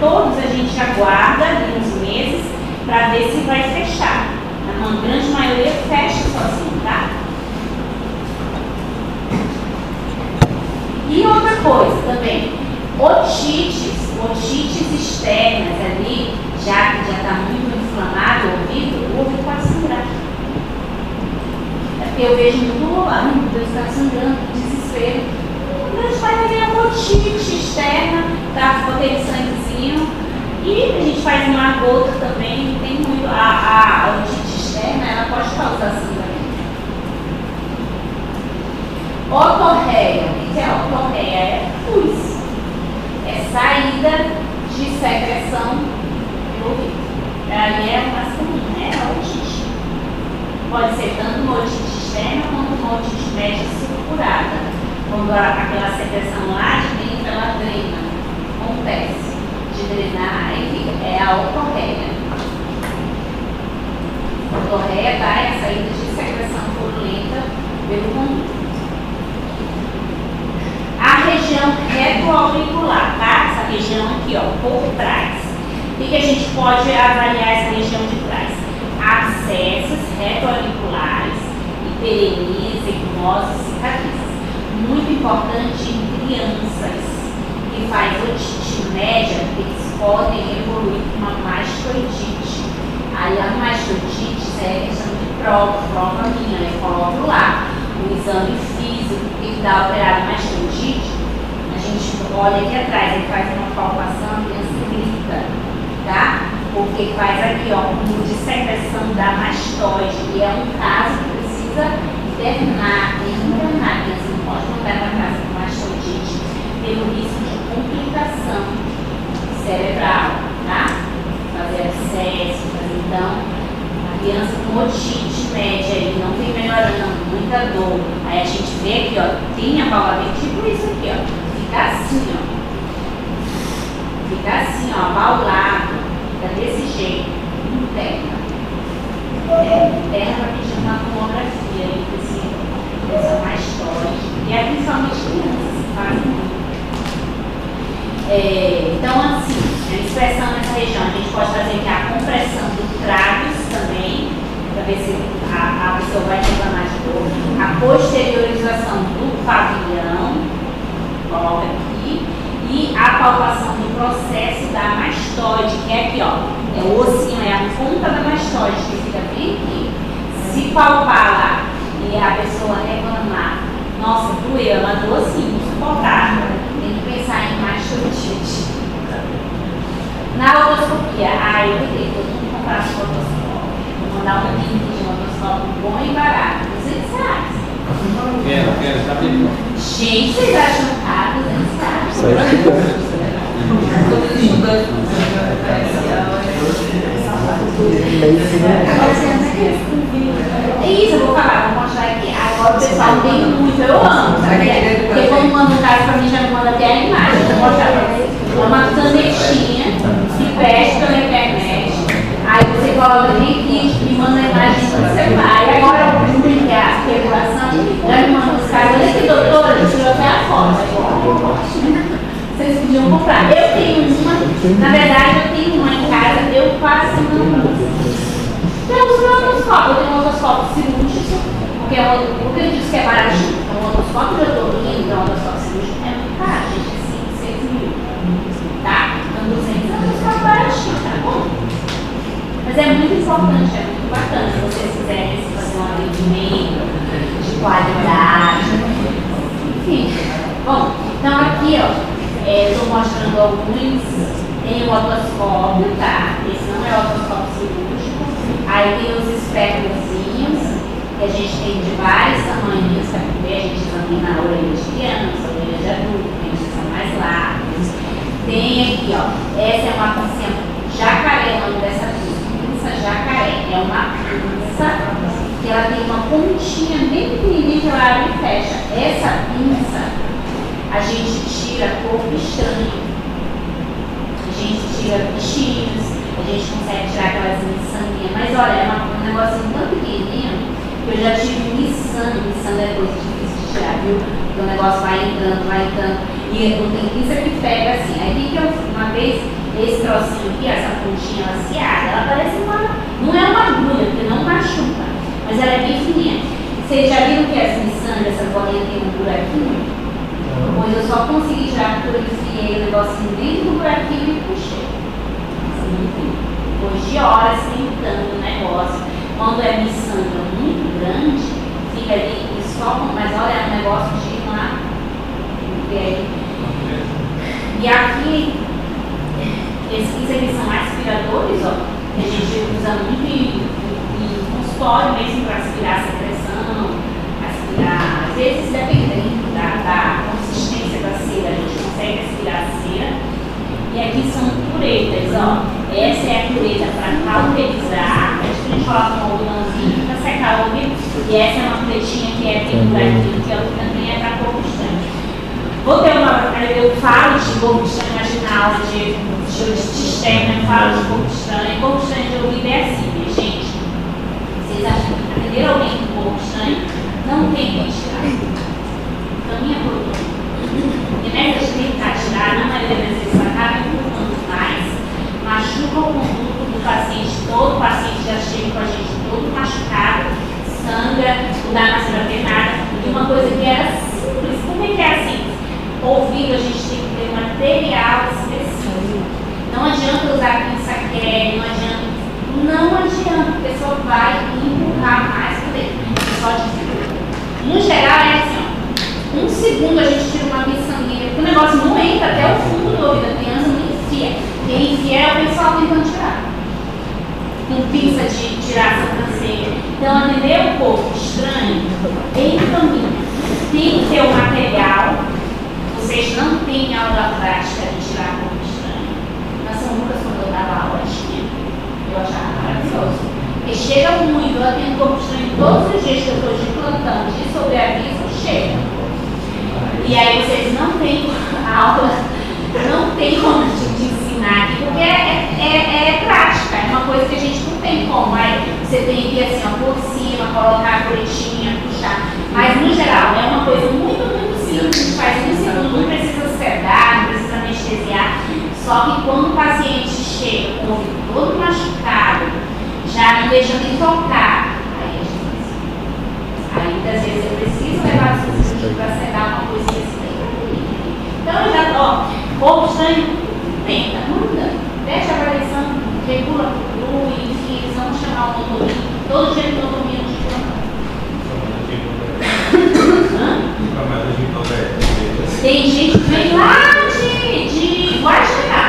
Todos a gente aguarda ali uns meses para ver se vai fechar. A grande maioria fecha sozinho, tá? E outra coisa também, otites externas ali, já que já está muito inflamado o ouvido pode sangrar. É porque eu vejo muito, meu Deus, está sangrando, desespero. A gente faz ali a otite externa, tá? Com aquele sanguezinho. E a gente faz uma gota também, tem muito. A otite externa, ela pode causar sangramento. Otorreia. O que é otorreia? É pus. É saída de secreção do ouvido. Ali é o mais comum, né? A otite. Pode ser tanto uma otite externa quanto uma otite média supurada. Quando aquela secreção lá de dentro ela drena, acontece de drenar e fica, é a otorreia. A otorreia dá a saída de secreção purulenta pelo conduto. A região retroauricular, tá? Essa região aqui, ó, por trás. O que a gente pode avaliar essa região de trás? Abscessos retroauriculares, hiperemias, ecmoses, cicatrizes. Muito importante em crianças que faz otite média, eles podem evoluir com uma mastoidite. Aí a mastoidite é questão de prova minha, eu coloco lá o exame físico que dá alterado mastoidite, a gente olha aqui atrás, ele faz uma palpação, a criança grita, tá? Porque faz aqui, ó, um de secreção da mastoide, e é um caso que precisa internar, a criança não pode mandar para casa com mastoidite, pelo risco de complicação cerebral, tá? Fazer abscesso, então, a criança com otite média aí, não tem melhorando, muita dor. Aí a gente vê aqui, ó, tem a palpabilidade, tipo isso aqui, ó, fica assim, ó. Fica assim, ó, abaulado, fica desse jeito, interna. Interna para pedir uma tomografia, aí precisa mais histórias. E é principalmente crianças que fazem muito. Então, assim, a inspeção nessa região, a gente pode fazer aqui a compressão do trágus também, para ver se a pessoa vai reclamar de dor. A posteriorização do pavilhão, coloca aqui, e a palpação do processo da mastoide, que é aqui, ó, é o ossinho, é a ponta da mastoide, que fica bem aqui. Se palpar lá e a pessoa reclamar, nossa, doeu, ela doeu assim, insuportável, tem que pensar em mastodite. Na otoscopia, eu vou ter todo mundo comprar esse otoscópio. Vou mandar um link de um otoscópio bom e barato, R$200. Quero, tá bem. Gente, vocês acham caro R$200? Todos os estudantes. É isso, eu vou falar, vou mostrar aqui. Agora o pessoal tem muito, eu amo, sabe? Porque quando manda um caso pra mim, já me manda até a imagem. Eu vou mostrar pra vocês. É uma canetinha que pede pela internet. Aí você coloca nem kit e manda a imagem no celular. E agora eu vou explicar a regulação, já me manda os casos. Olha aqui, doutora, eu tirou até a foto. Vocês podiam comprar. Eu tenho uma, na verdade eu tenho uma em casa, eu quase não uso. Eu uso meu otoscópio, eu tenho um otoscópio cirúrgico, porque ele diz que é baratinho. Então o otoscópio de otorrino, então o otoscópio cirúrgico é muito caro, gente, é 5, 6 mil. Tá? Então 200 é um otoscópio baratinho, tá bom? Mas é muito importante, é muito bacana se vocês quiserem fazer um atendimento de qualidade. Enfim, bom, então aqui ó. Estou mostrando alguns, tem o otoscópio, tá? Esse não é o otoscópio cirúrgico. Aí tem os espéculozinhos, que a gente tem de vários tamanhos, para poder a gente examina a orelha de criança, a orelha de adulto, tem que são mais largos. Tem aqui, ó, essa é uma pinça jacaré, o nome dessa pinça jacaré. É uma pinça que ela tem uma pontinha bem pequenininha que ela abre e fecha. Essa pinça a gente tira corpo estranho, a gente tira bichinhos, a gente consegue tirar aquelas miçanguinhas, mas olha, é um negocinho tão pequenininho que eu já tive miçanga é coisa difícil de tirar, viu? Porque o negócio vai entrando, e não tem pinça que pega assim. Aí que eu uma vez, esse trocinho aqui, essa pontinha laceada, ela parece não é uma agulha, porque não machuca, mas ela é bem fininha. Vocês já viram que as miçangas, essas bolinhas tem um buraquinho? Pois eu só consegui tirar porque eu enfiei o negocinho dentro do buraquinho e puxei. Assim, depois de horas tentando o negócio. Quando é miçanga muito grande, fica ali e só, mas olha, é um negócio de lá. E aqui, esses aqui são aspiradores, ó, que a gente usa muito em consultório mesmo para aspirar a secreção, aspirar, às vezes dependendo da consistência da cera, a gente consegue aspirar a cera. E aqui são puretas, ó. Essa é a pureta para cauterizar, a gente coloca um algodãozinho para secar o ouvido. E essa é uma puretinha que tem um buraquinho, que também é para corpo estranho. Eu falo de corpo estranho, imagina a aula de externa, eu falo de corpo estranho. Corpo estranho de ouvido é assim, minha gente. Vocês acham que atenderam alguém com corpo estranho? Não tem que tirar. Caminha por tudo. E nessa de tentar tirar, na maioria das vezes, acaba empurrando mais, machuca o conduto do paciente todo, o paciente já chega com a gente todo machucado, sangra, não dá mais pra ter nada. E uma coisa que era simples, como é que é assim? Ouvido, a gente tem que ter material específico. Não adianta usar pinça quer, não adianta, a pessoa vai empurrar mais por dentro. Só dificulta. No geral é assim, ó. 1 segundo a gente tira uma miçanguinha, porque o negócio não entra até o fundo do ouvido, a criança não enfia. Quem enfia é o pessoal tentando tirar. Com pinça de tirar a sobrancelha. Então, atender o corpo estranho em caminho. Tem que ter o material. Vocês não têm aula prática de tirar corpo estranho. Na São Lucas, quando eu dava aula, tinha. Eu achava maravilhoso. Porque chega muito, eu atendo corpo estranho todos os dias que eu estou de plantão, de sobreaviso, chega. E aí vocês não têm aula, não tem como dizer aqui, porque é prática, é uma coisa que a gente não tem como. Aí você tem que ir assim, ó, por cima, colocar a coletinha, puxar. Mas no geral, é uma coisa muito simples, a gente faz em um segundo, não precisa sedar, não precisa anestesiar. Só que quando o paciente chega com o ouvido todo machucado, já não deixa nem tocar, aí é difícil. Aí muitas vezes eu preciso levar o paciente para sedar uma coisa assim. Então eu já, ó, corpo estranho, tenta, manda, deixa a avaliação, regula o enfim, eles vão chamar o otorrino, todo dia que o otorrino de tem gente que vem lá de Guajará.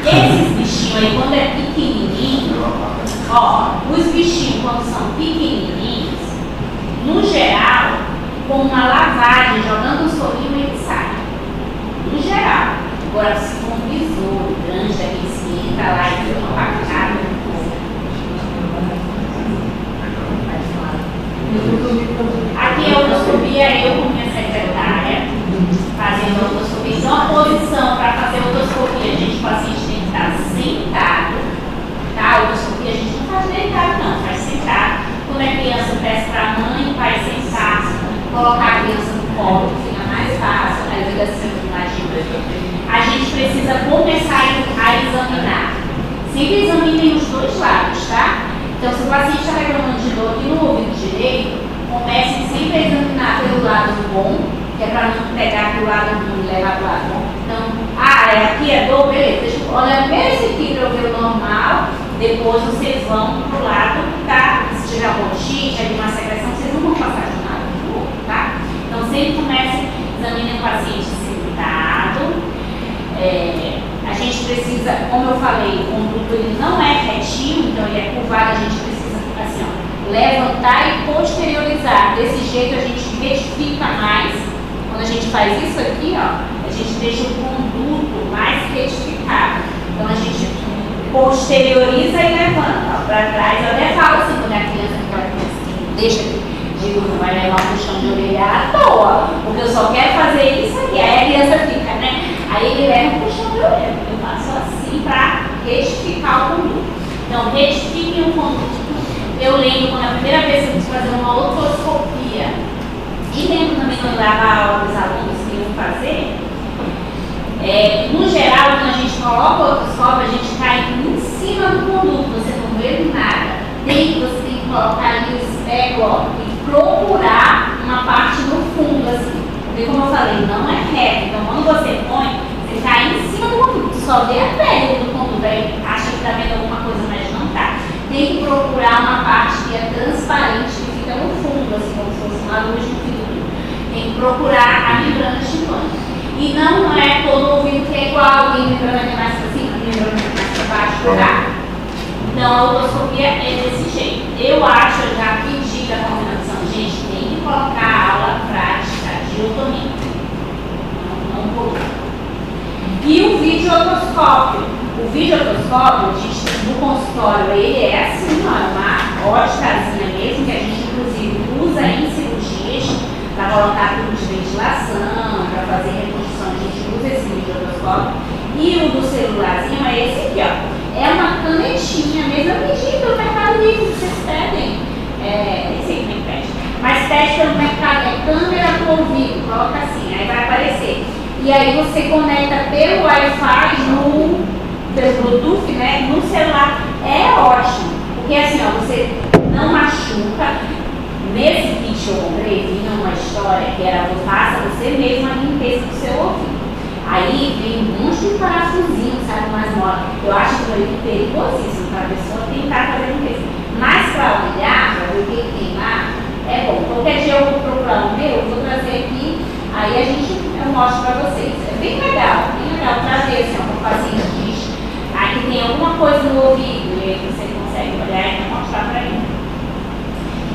Esses bichinhos aí, quando é pequenininho, ó, os bichinhos quando são pequenininhos, no geral, com uma lavagem, jogando um solinho, ele sai. No geral. Agora, se for um besouro grande, daqueles que entra lá e fica uma facada, aqui a otoscopia, eu com minha secretária, fazendo a otoscopia. Então, a posição para fazer a otoscopia, o paciente tem que estar sentado, tá? A otoscopia a gente não faz deitado, não, faz sentado. Quando é criança, peça para a mãe, o pai sentar, colocar a criança no colo, fica mais fácil, aí fica assim, imagina. A gente precisa começar a examinar. Sempre examinem os dois lados, tá? Então, se o paciente está reclamando de dor aqui no ouvido direito, comece sempre a examinar pelo lado bom, que é para não pegar pelo lado ruim e levar para o lado bom. Então, aqui é dor, beleza, deixa eu olhar esse aqui para eu ver o normal, depois vocês vão para o lado que tá, se tiver algum otite, alguma secreção, vocês não vão passar de um lado para o outro, tá? Então, sempre comece examinando o paciente sentado. A gente precisa, como eu falei, o conduto ele não é retinho, então ele é curvado, a gente precisa assim, ó, levantar e posteriorizar. Desse jeito a gente retifica mais. Quando a gente faz isso aqui, ó, a gente deixa o conduto mais retificado. Então a gente posterioriza e levanta para trás. Eu até falo assim, quando a criança deixa não vai levar um puxão de orelha à toa, porque eu só quero fazer isso aqui. Aí a criança fica, né? Aí ele leva um puxão de orelha. Eu faço assim para retificar o conduto. Então, retifiquem o conduto. Eu lembro quando a primeira vez que eu quis fazer uma otoscopia, e lembro também quando eu dava aula dos alunos que iam fazer, no geral, quando a gente coloca o otoscópio, a gente cai em cima do conduto, você não vê nada. Você tem que colocar ali o espectro e procurar uma parte no fundo, assim. Porque como eu falei, não é reto. Então quando você põe, você cai em cima do conduto, só vê a pele do conduto, aí acha que está vendo alguma coisa, mas não está. Tem que procurar uma parte que é transparente, que fica no fundo, assim, como se fosse uma luz no vidro. Tem que procurar a membrana chifante. E não é todo ouvido que é igual, tem membrana que é mais para cima, tem membrana que é mais para baixo, tá? Então a otoscopia é desse jeito. Eu acho, eu já pedi da coordenação, gente, tem que colocar a aula prática de otorrino. Não vou. E o videootoscópio. O videootoscópio, no consultório, ele é assim, ó, uma óticazinha mesmo, que a gente inclusive usa em cirurgias para colocar tubo de ventilação, para fazer reconstrução, a gente usa esse videootoscópio. E o do celularzinho é esse aqui, ó. É uma canetinha, mesmo medida pelo Mercado Livre, que vocês pedem. Nem sei como é que pede. Mas pede pelo mercado, é câmera do ouvido, coloca assim, aí vai aparecer. E aí você conecta pelo Wi-Fi, pelo Bluetooth, né, no celular. É ótimo, porque assim, ó, você não machuca. Nesse kit eu comprei, vinha uma história que era, faça você mesmo a limpeza do seu ouvido. Aí vem um monte de parafusinho, sabe, mais mole. Eu acho que foi perigosíssimo para a pessoa tentar fazer limpeza. Mas para olhar, para ver o que tem lá, é bom. Qualquer dia eu vou procurar o meu, vou trazer aqui, aí eu mostro para vocês. É bem legal trazer assim, ó, o paciente diz, aqui tem alguma coisa no ouvido, e aí você consegue olhar e mostrar para ele.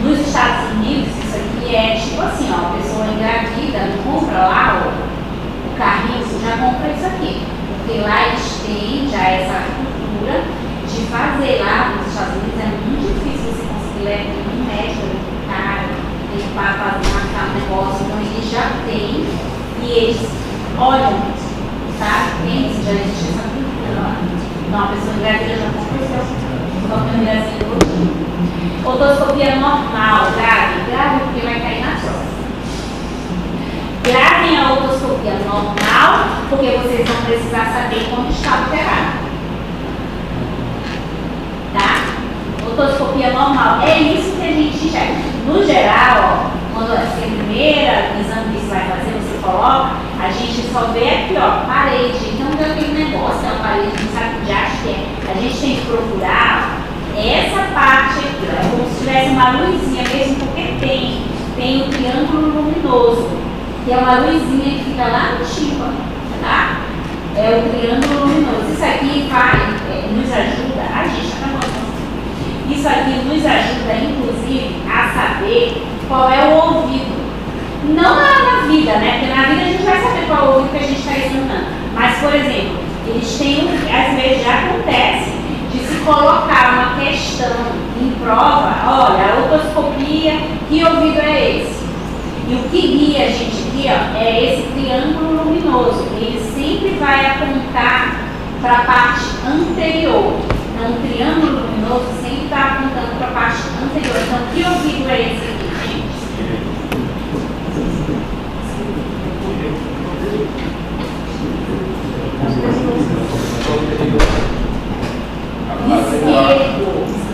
Nos Estados Unidos, isso aqui é tipo assim, ó, a pessoa engravida, não compra lá, o carrinho, você já compra isso aqui. Porque lá eles têm já essa cultura de fazer lá nos Estados Unidos, é muito difícil você conseguir levar um médico, um cara, tem que fazer um negócio, então eles já têm eles olham isso, tá? Já existe essa cultura lá. Então, a pessoa engravida já com a otoscopia normal, grave porque vai cair na próstata. Gravem a otoscopia normal, porque vocês vão precisar saber como está alterado. Tá? Otoscopia normal, é isso que a gente enxerga. No geral, ó, quando é a primeira exame que você vai fazer, você coloca, a gente só vê aqui, ó, parede. Então, deu aquele negócio, é uma parede, não sabe de acho que é. A gente tem que procurar essa parte aqui, ó, é como se tivesse uma luzinha mesmo, porque tem um triângulo luminoso, que é uma luzinha que fica lá no tímpano, tá? É o triângulo luminoso. Isso aqui nos ajuda, a gente está falando. Isso aqui nos ajuda, inclusive, a saber qual é o ouvido. Não na vida, né? Porque na vida a gente vai saber qual é o ouvido que a gente está examinando. Mas, por exemplo, eles têm, às vezes já acontece, de se colocar uma questão em prova, olha, a otoscopia, que ouvido é esse? E o que guia a gente aqui, ó, é esse triângulo luminoso. Ele sempre vai apontar para a parte anterior. Então, o triângulo luminoso sempre está apontando para a parte anterior. Então, que ouvido é esse aqui, gente? Esquerdo.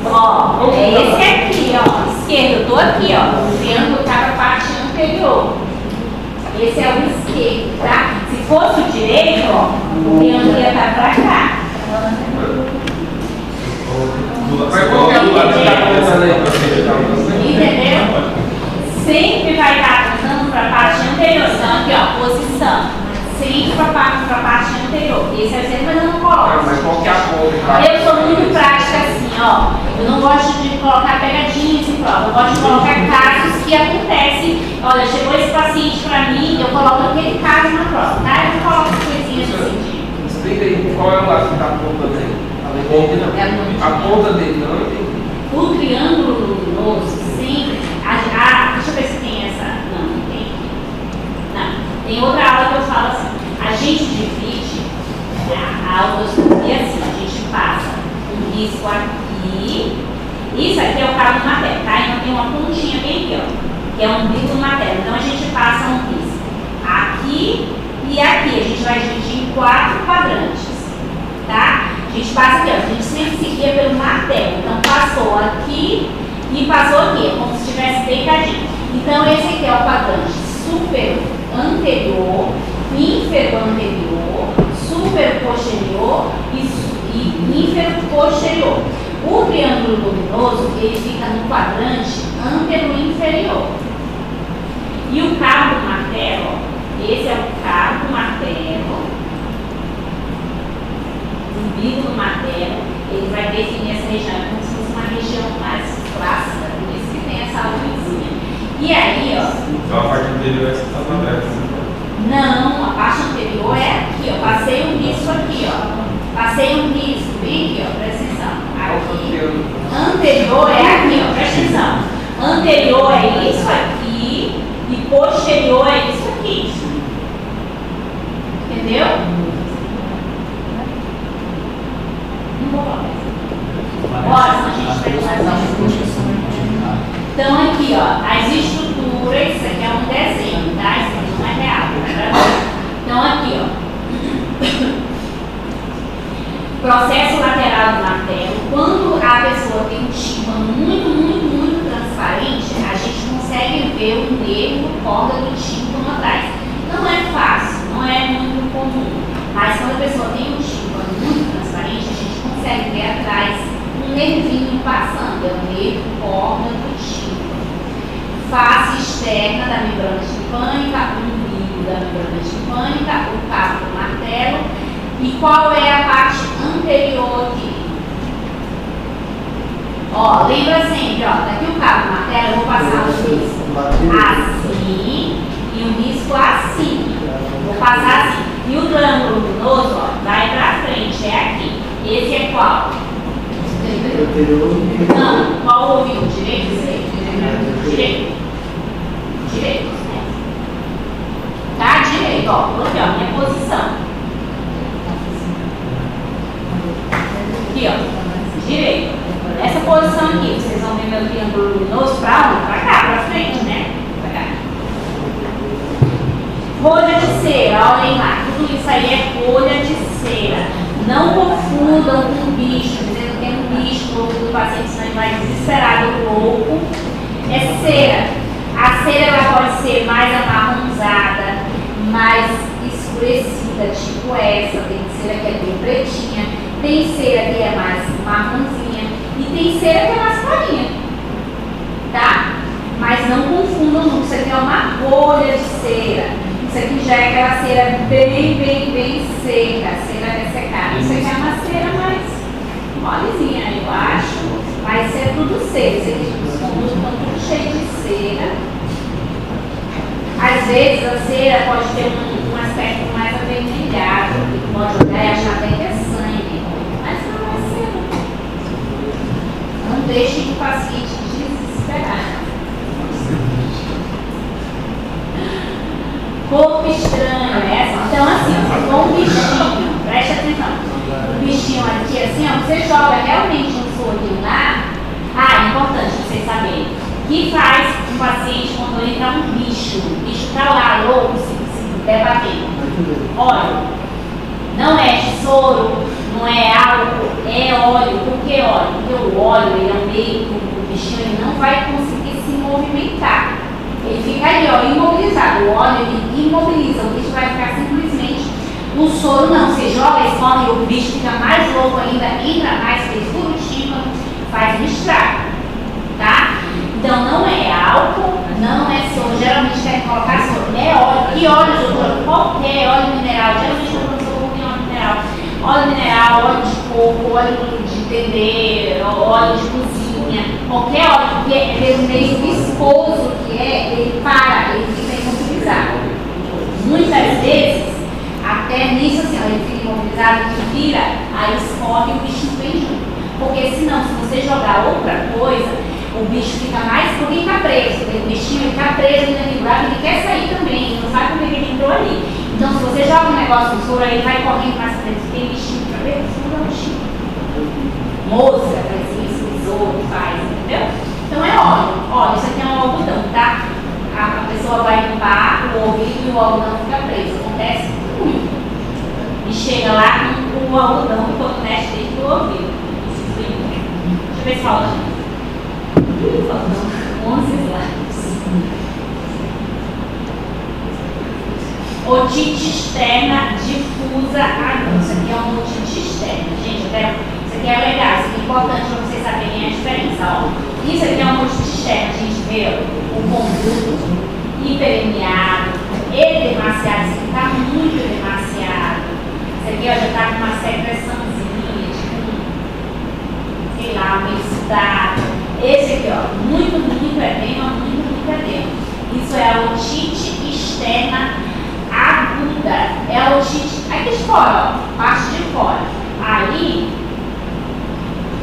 Ó, é esse aqui, ó. Esquerdo. Eu tô aqui, ó. O triângulo está para a parte anterior. Esse é o esquerdo, tá? Se fosse o direito, ó, o triângulo ia estar para cá. Entendeu? Sempre vai estar apontando para a parte anterior. Então, aqui, ó, posição. Sempre para a parte anterior. Esse é o certo, mas eu não coloco. Mas qual que é a cor? Eu sou muito prática assim, ó. Eu não gosto de colocar pegadinhas em prova. Eu gosto de colocar casos que acontecem. Olha, chegou esse paciente para mim, eu coloco aquele caso na prova, tá? Eu não coloco coisinhas assim. Explica aí, qual é o lado que está apontando aí? A ponta dele, não entendi. O triângulo luminoso sempre. Deixa eu ver se tem essa. Não tem. Não. Tem outra aula que eu falo assim. A gente divide a autoscopia assim. A gente passa um risco aqui. Isso aqui é o cabo materno, tá? Então tem uma pontinha bem aqui, ó. Que é um umbigo materno. Então a gente passa um risco aqui e aqui. A gente vai dividir em 4 quadrantes, tá? A gente passa aqui, ó, a gente sempre seguia pelo materno. Então passou aqui e passou aqui, é como se estivesse deitadinho. Então esse aqui é o quadrante super anterior, inferior anterior, super posterior e inferior posterior. O triângulo luminoso, ele fica no quadrante anterior inferior. E o cabo materno, esse é o cabo materno. O umbigo materno, ele vai definir essa região, é como se fosse uma região mais flácida, por isso que tem essa luzinha. E aí, ó. Então a parte anterior é essa tá aberta. Não, a parte anterior é aqui, ó. Passei um risco aqui, ó. Passei um risco, bem aqui, ó, presta atenção. Aqui. Anterior é aqui, ó, presta atenção. Anterior é isso aqui e posterior é isso aqui. Entendeu? Bora, senão a gente vai fazer. Então aqui, ó, as estruturas, isso aqui é um desenho, tá? Isso aqui não é real, tá? Então aqui, ó. Processo lateral do martelo. Quando a pessoa tem um tímpano muito transparente, a gente consegue ver o nervo corda do tímpano atrás. Não é fácil, não é muito comum, mas quando a pessoa tem um tímpano muito transparente, a gente consegue ver atrás um nervinho passando, é o nervo corda do tímpano. Face externa da membrana timpânica, o umbigo da membrana timpânica, o cabo do martelo. E qual é a parte anterior aqui? Ó, lembra sempre, ó, daqui o cabo do martelo, eu vou passar o risco assim e o risco assim. Vou passar assim. E o triângulo luminoso, ó, vai pra frente, é aqui. Esse é qual? Não, qual o ouvido? Direito ou esquerdo? Direito. Direito, né? Tá? Direito. direito, ó, coloquei, ó, minha posição. Aqui, ó, direito. Essa posição aqui, vocês vão ver meu triângulo luminoso pra onde? Pra cá, pra frente, né? Pra cá. Folha de cera, olhem lá, tudo isso aí é folha de cera. Não confundam com bicho, dizendo que é um bicho, o paciente senão ele vai desesperado, louco. É cera. A cera ela pode ser mais amarronzada, mais escurecida, tipo essa. Tem cera que é bem pretinha, tem cera que é mais marronzinha e tem cera que é mais clarinha, tá? Mas não confundam não, isso aqui é uma bolha de cera. Isso aqui já é aquela cera bem seca, cera ressecada. Isso aqui é uma cera mais molezinha, eu acho. Mas isso é tudo cera. Isso aqui, os condutos estão tudo cheio de cera. Às vezes a cera pode ter um aspecto mais avermelhado, que pode olhar e achar até que é sangue. Mas não é cera. Não deixe o paciente desesperar. Corpo estranho, essa. Então, assim, ó, com um bichinho, preste atenção. O bichinho aqui, assim, ó, você joga realmente um sorinho lá. Ah, é importante vocês saberem. O que faz um paciente quando entra um bicho? O bicho tá lá, louco, se debatendo. Óleo. Não é soro, não é álcool, é óleo. Por que óleo? Porque o óleo, ele é um meio que o bichinho ele não vai conseguir se movimentar. Ele fica ali, ó, imobilizado. O óleo, ele imobiliza. O bicho vai ficar simplesmente... O soro não. Você joga, escorre, o bicho fica mais louco ainda, entra mais, fez por tímpano, faz um estrago. Tá? Então, não é álcool, não é soro. Geralmente quer colocar soro. É óleo. E óleo, doutora? Qualquer óleo mineral. Geralmente eu não sou óleo mineral. Óleo mineral, óleo de coco, óleo de dendê, óleo de cozinha. Qualquer óleo, porque é meio viscoso que é, ele para, ele fica imobilizado. Muitas vezes, até nisso assim, ó, ele fica imobilizado, que vira, aí escorre e o bicho vem junto. Porque senão, se você jogar outra coisa, o bicho fica mais, porque fica preso. O bichinho fica preso naquele buraco, ele quer sair também, ele não sabe como é que ele entrou ali. Então, se você joga um negócio no soro, ele vai correndo mais preso, tem bichinho pra ver, você não dá bichinho. Mosca, faz isso, besouro, faz, entendeu? Então é óleo. Olha, isso aqui é um algodão, tá? A pessoa vai limpar o ouvido e o algodão fica preso. Acontece muito. E chega lá com o algodão e quando mexe dentro do ouvido. Deixa eu ver se fala. 11 slides. Otite externa difusa aguda. Isso aqui é uma otite externa. Gente, isso aqui é legal, isso aqui é importante para vocês saberem a diferença. Ó. Isso aqui é uma otite externa. A gente vê o conduto hiperemiado, edemaciado. Isso aqui está muito edemaciado. Isso aqui ó, já está com uma secreçãozinha, tipo, sei lá, meio sudado. Esse aqui, ó, muito edema, muito edema. Isso é a otite externa aguda. É a otite aqui de fora, ó, parte de fora. Aí,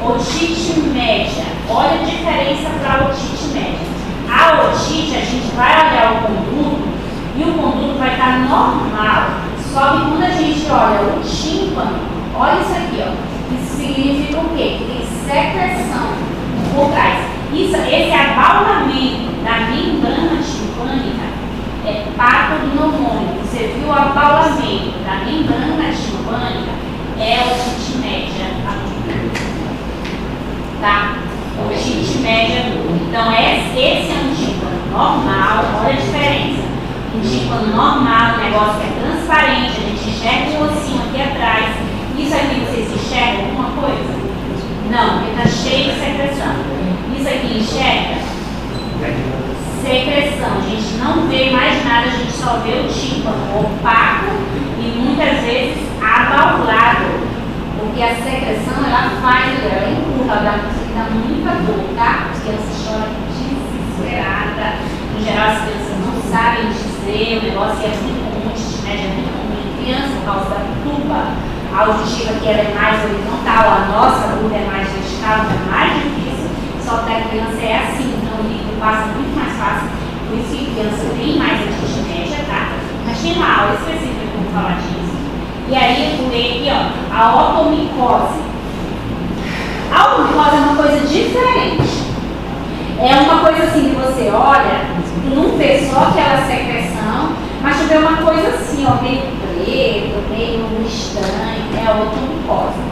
otite média. Olha a diferença para a otite média. A otite, a gente vai olhar o conduto e o conduto vai estar normal. Só que quando a gente olha o tímpano, olha isso aqui, ó. Isso significa o quê? Que tem secreção por trás. Esse abaulamento da membrana timpânica é patognomônico. Você viu o abaulamento da membrana timpânica? É a otite média aguda. Tá? Otite média aguda. Então, esse é um tímpano normal. Olha a diferença. Um tímpano normal, um negócio que é transparente, a gente enxerga o ossinho aqui atrás. Isso aqui vocês enxergam alguma coisa? Não, porque está cheio de secreção. Isso aqui enxerga? Secreção. A gente não vê mais nada, a gente só vê o tímpano opaco e muitas vezes abaulado. Porque a secreção, ela faz, ela empurra, dá muita dor, tá? As crianças choram desesperada. No geral, as crianças não sabem dizer, o negócio é muito comum, de média é muito comum em criança, por causa da tuba auditiva, que ela é mais horizontal, a nossa aguda é mais vertical, é mais difícil, só que a criança é assim, então o líquido passa muito mais fácil, por isso que a criança tem mais otite média, tá? Mas tem uma aula específica falar disso. E aí eu pulei aqui, ó, a otomicose. A otomicose é uma coisa diferente. É uma coisa assim que você olha, não vê só aquela secreção, mas tu vê uma coisa assim, ó, meio preto, meio estranho, é a otomicose.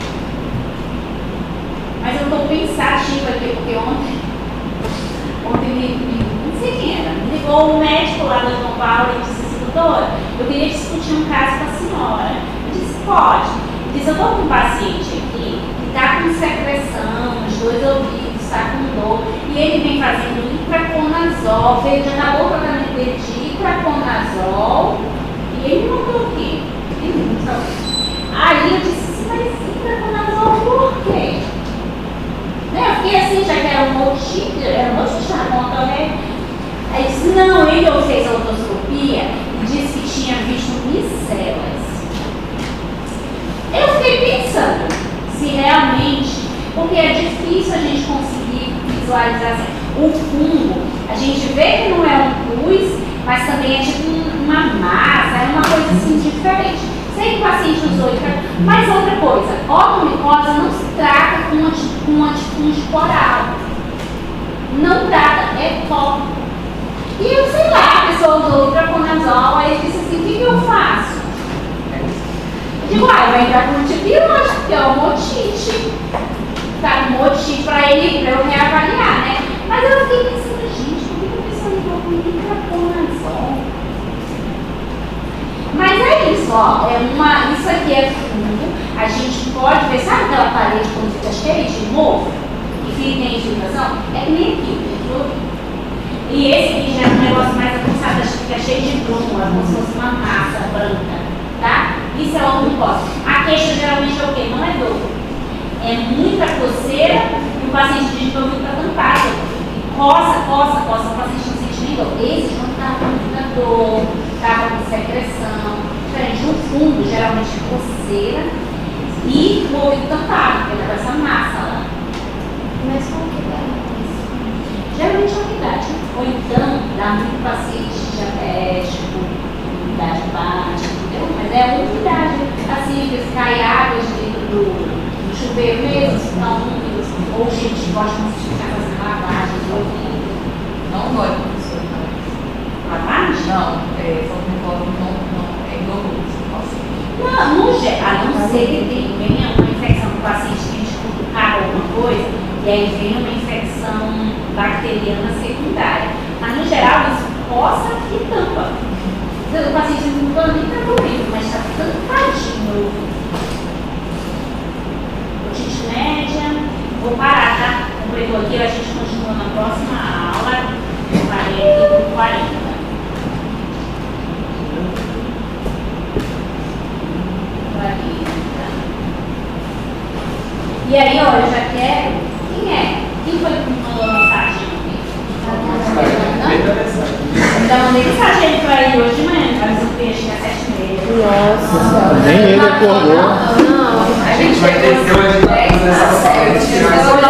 Mas eu estou pensativa aqui, porque ontem não sei quem era, me ligou um médico lá do João Paulo e disse assim, doutora, eu queria discutir um caso com a senhora. Eu disse, pode. Eu disse, eu estou com um paciente aqui que está com secreção nos 2 ouvidos, está com dor, e ele vem fazendo itraconazol, veio na boca dele de itraconazol, e ele não mandou o quê? Aí eu disse, mas itraconazol por quê? Eu fiquei assim, já que era um otite na conta, né? Aí disse, não, ele fez a otoscopia e disse que tinha visto micelas. Eu fiquei pensando se realmente, porque é difícil a gente conseguir visualizar assim. O fungo, a gente vê que não é um pus, mas também é tipo uma massa, é uma coisa assim diferente. Sei que o paciente usou, mas outra coisa, otomicose não se trata com um antifúngico oral. Não trata, é pó. E eu sei lá, a pessoa usou itraconazol, aí eu disse assim, o que eu faço? Eu digo, eu vou entrar com um antibiótico, que é uma otite. Tá com otite pra eu reavaliar, né? Mas eu fiquei pensando, gente, por que a pessoa ligou com itraconazol? Mas é isso, ó, isso aqui é fungo, a gente pode ver, sabe aquela parede quando fica cheia de mofo, e tem infiltração? É que nem aqui, viu? E esse aqui já é um negócio mais avançado, acho que fica cheio de bruma, como se fosse uma massa branca, tá? Isso é otomicose. A queixa geralmente é o quê? Não é dor. É muita coceira e o paciente diz que o ouvido está tampado. Coça, o paciente não sente nem dor. Esse não está com muita dor, estava com secreção. Diferente, um fungo geralmente é coceira e o ouvido tampado, porque está com essa massa lá. Mas como que dá isso? Geralmente é umidade. Ou então dá muito paciente diabético, umidade baixa, entendeu? Mas é umidade. Assim, que cai água dentro do chuveiro mesmo, se estão úmidos, ou gente que gosta de ficar fazendo lavagem do ouvido. Não dói, professor. Lavagem? Não, otomicose não é doloroso. Não, no geral, a não ser que tenha uma infecção que o paciente tem de cutucar alguma coisa, e aí vem uma infecção bacteriana secundária. Mas no geral, isso coça e tampa. O paciente não está nem doendo, mas está tampadinho no ouvido. Otite média, vou parar, tá? Completou aqui, a gente continua na próxima aula. Eu parei aqui com 40. E aí, ó, eu já quero. Quem é? Quem foi que me mandou mensagem? Ainda mandei mensagem pra ele hoje de manhã, faz um peixe que é 7h30. Nossa, nem ele acordou. Não, a gente vai ter que ter uma agitação nessa parte.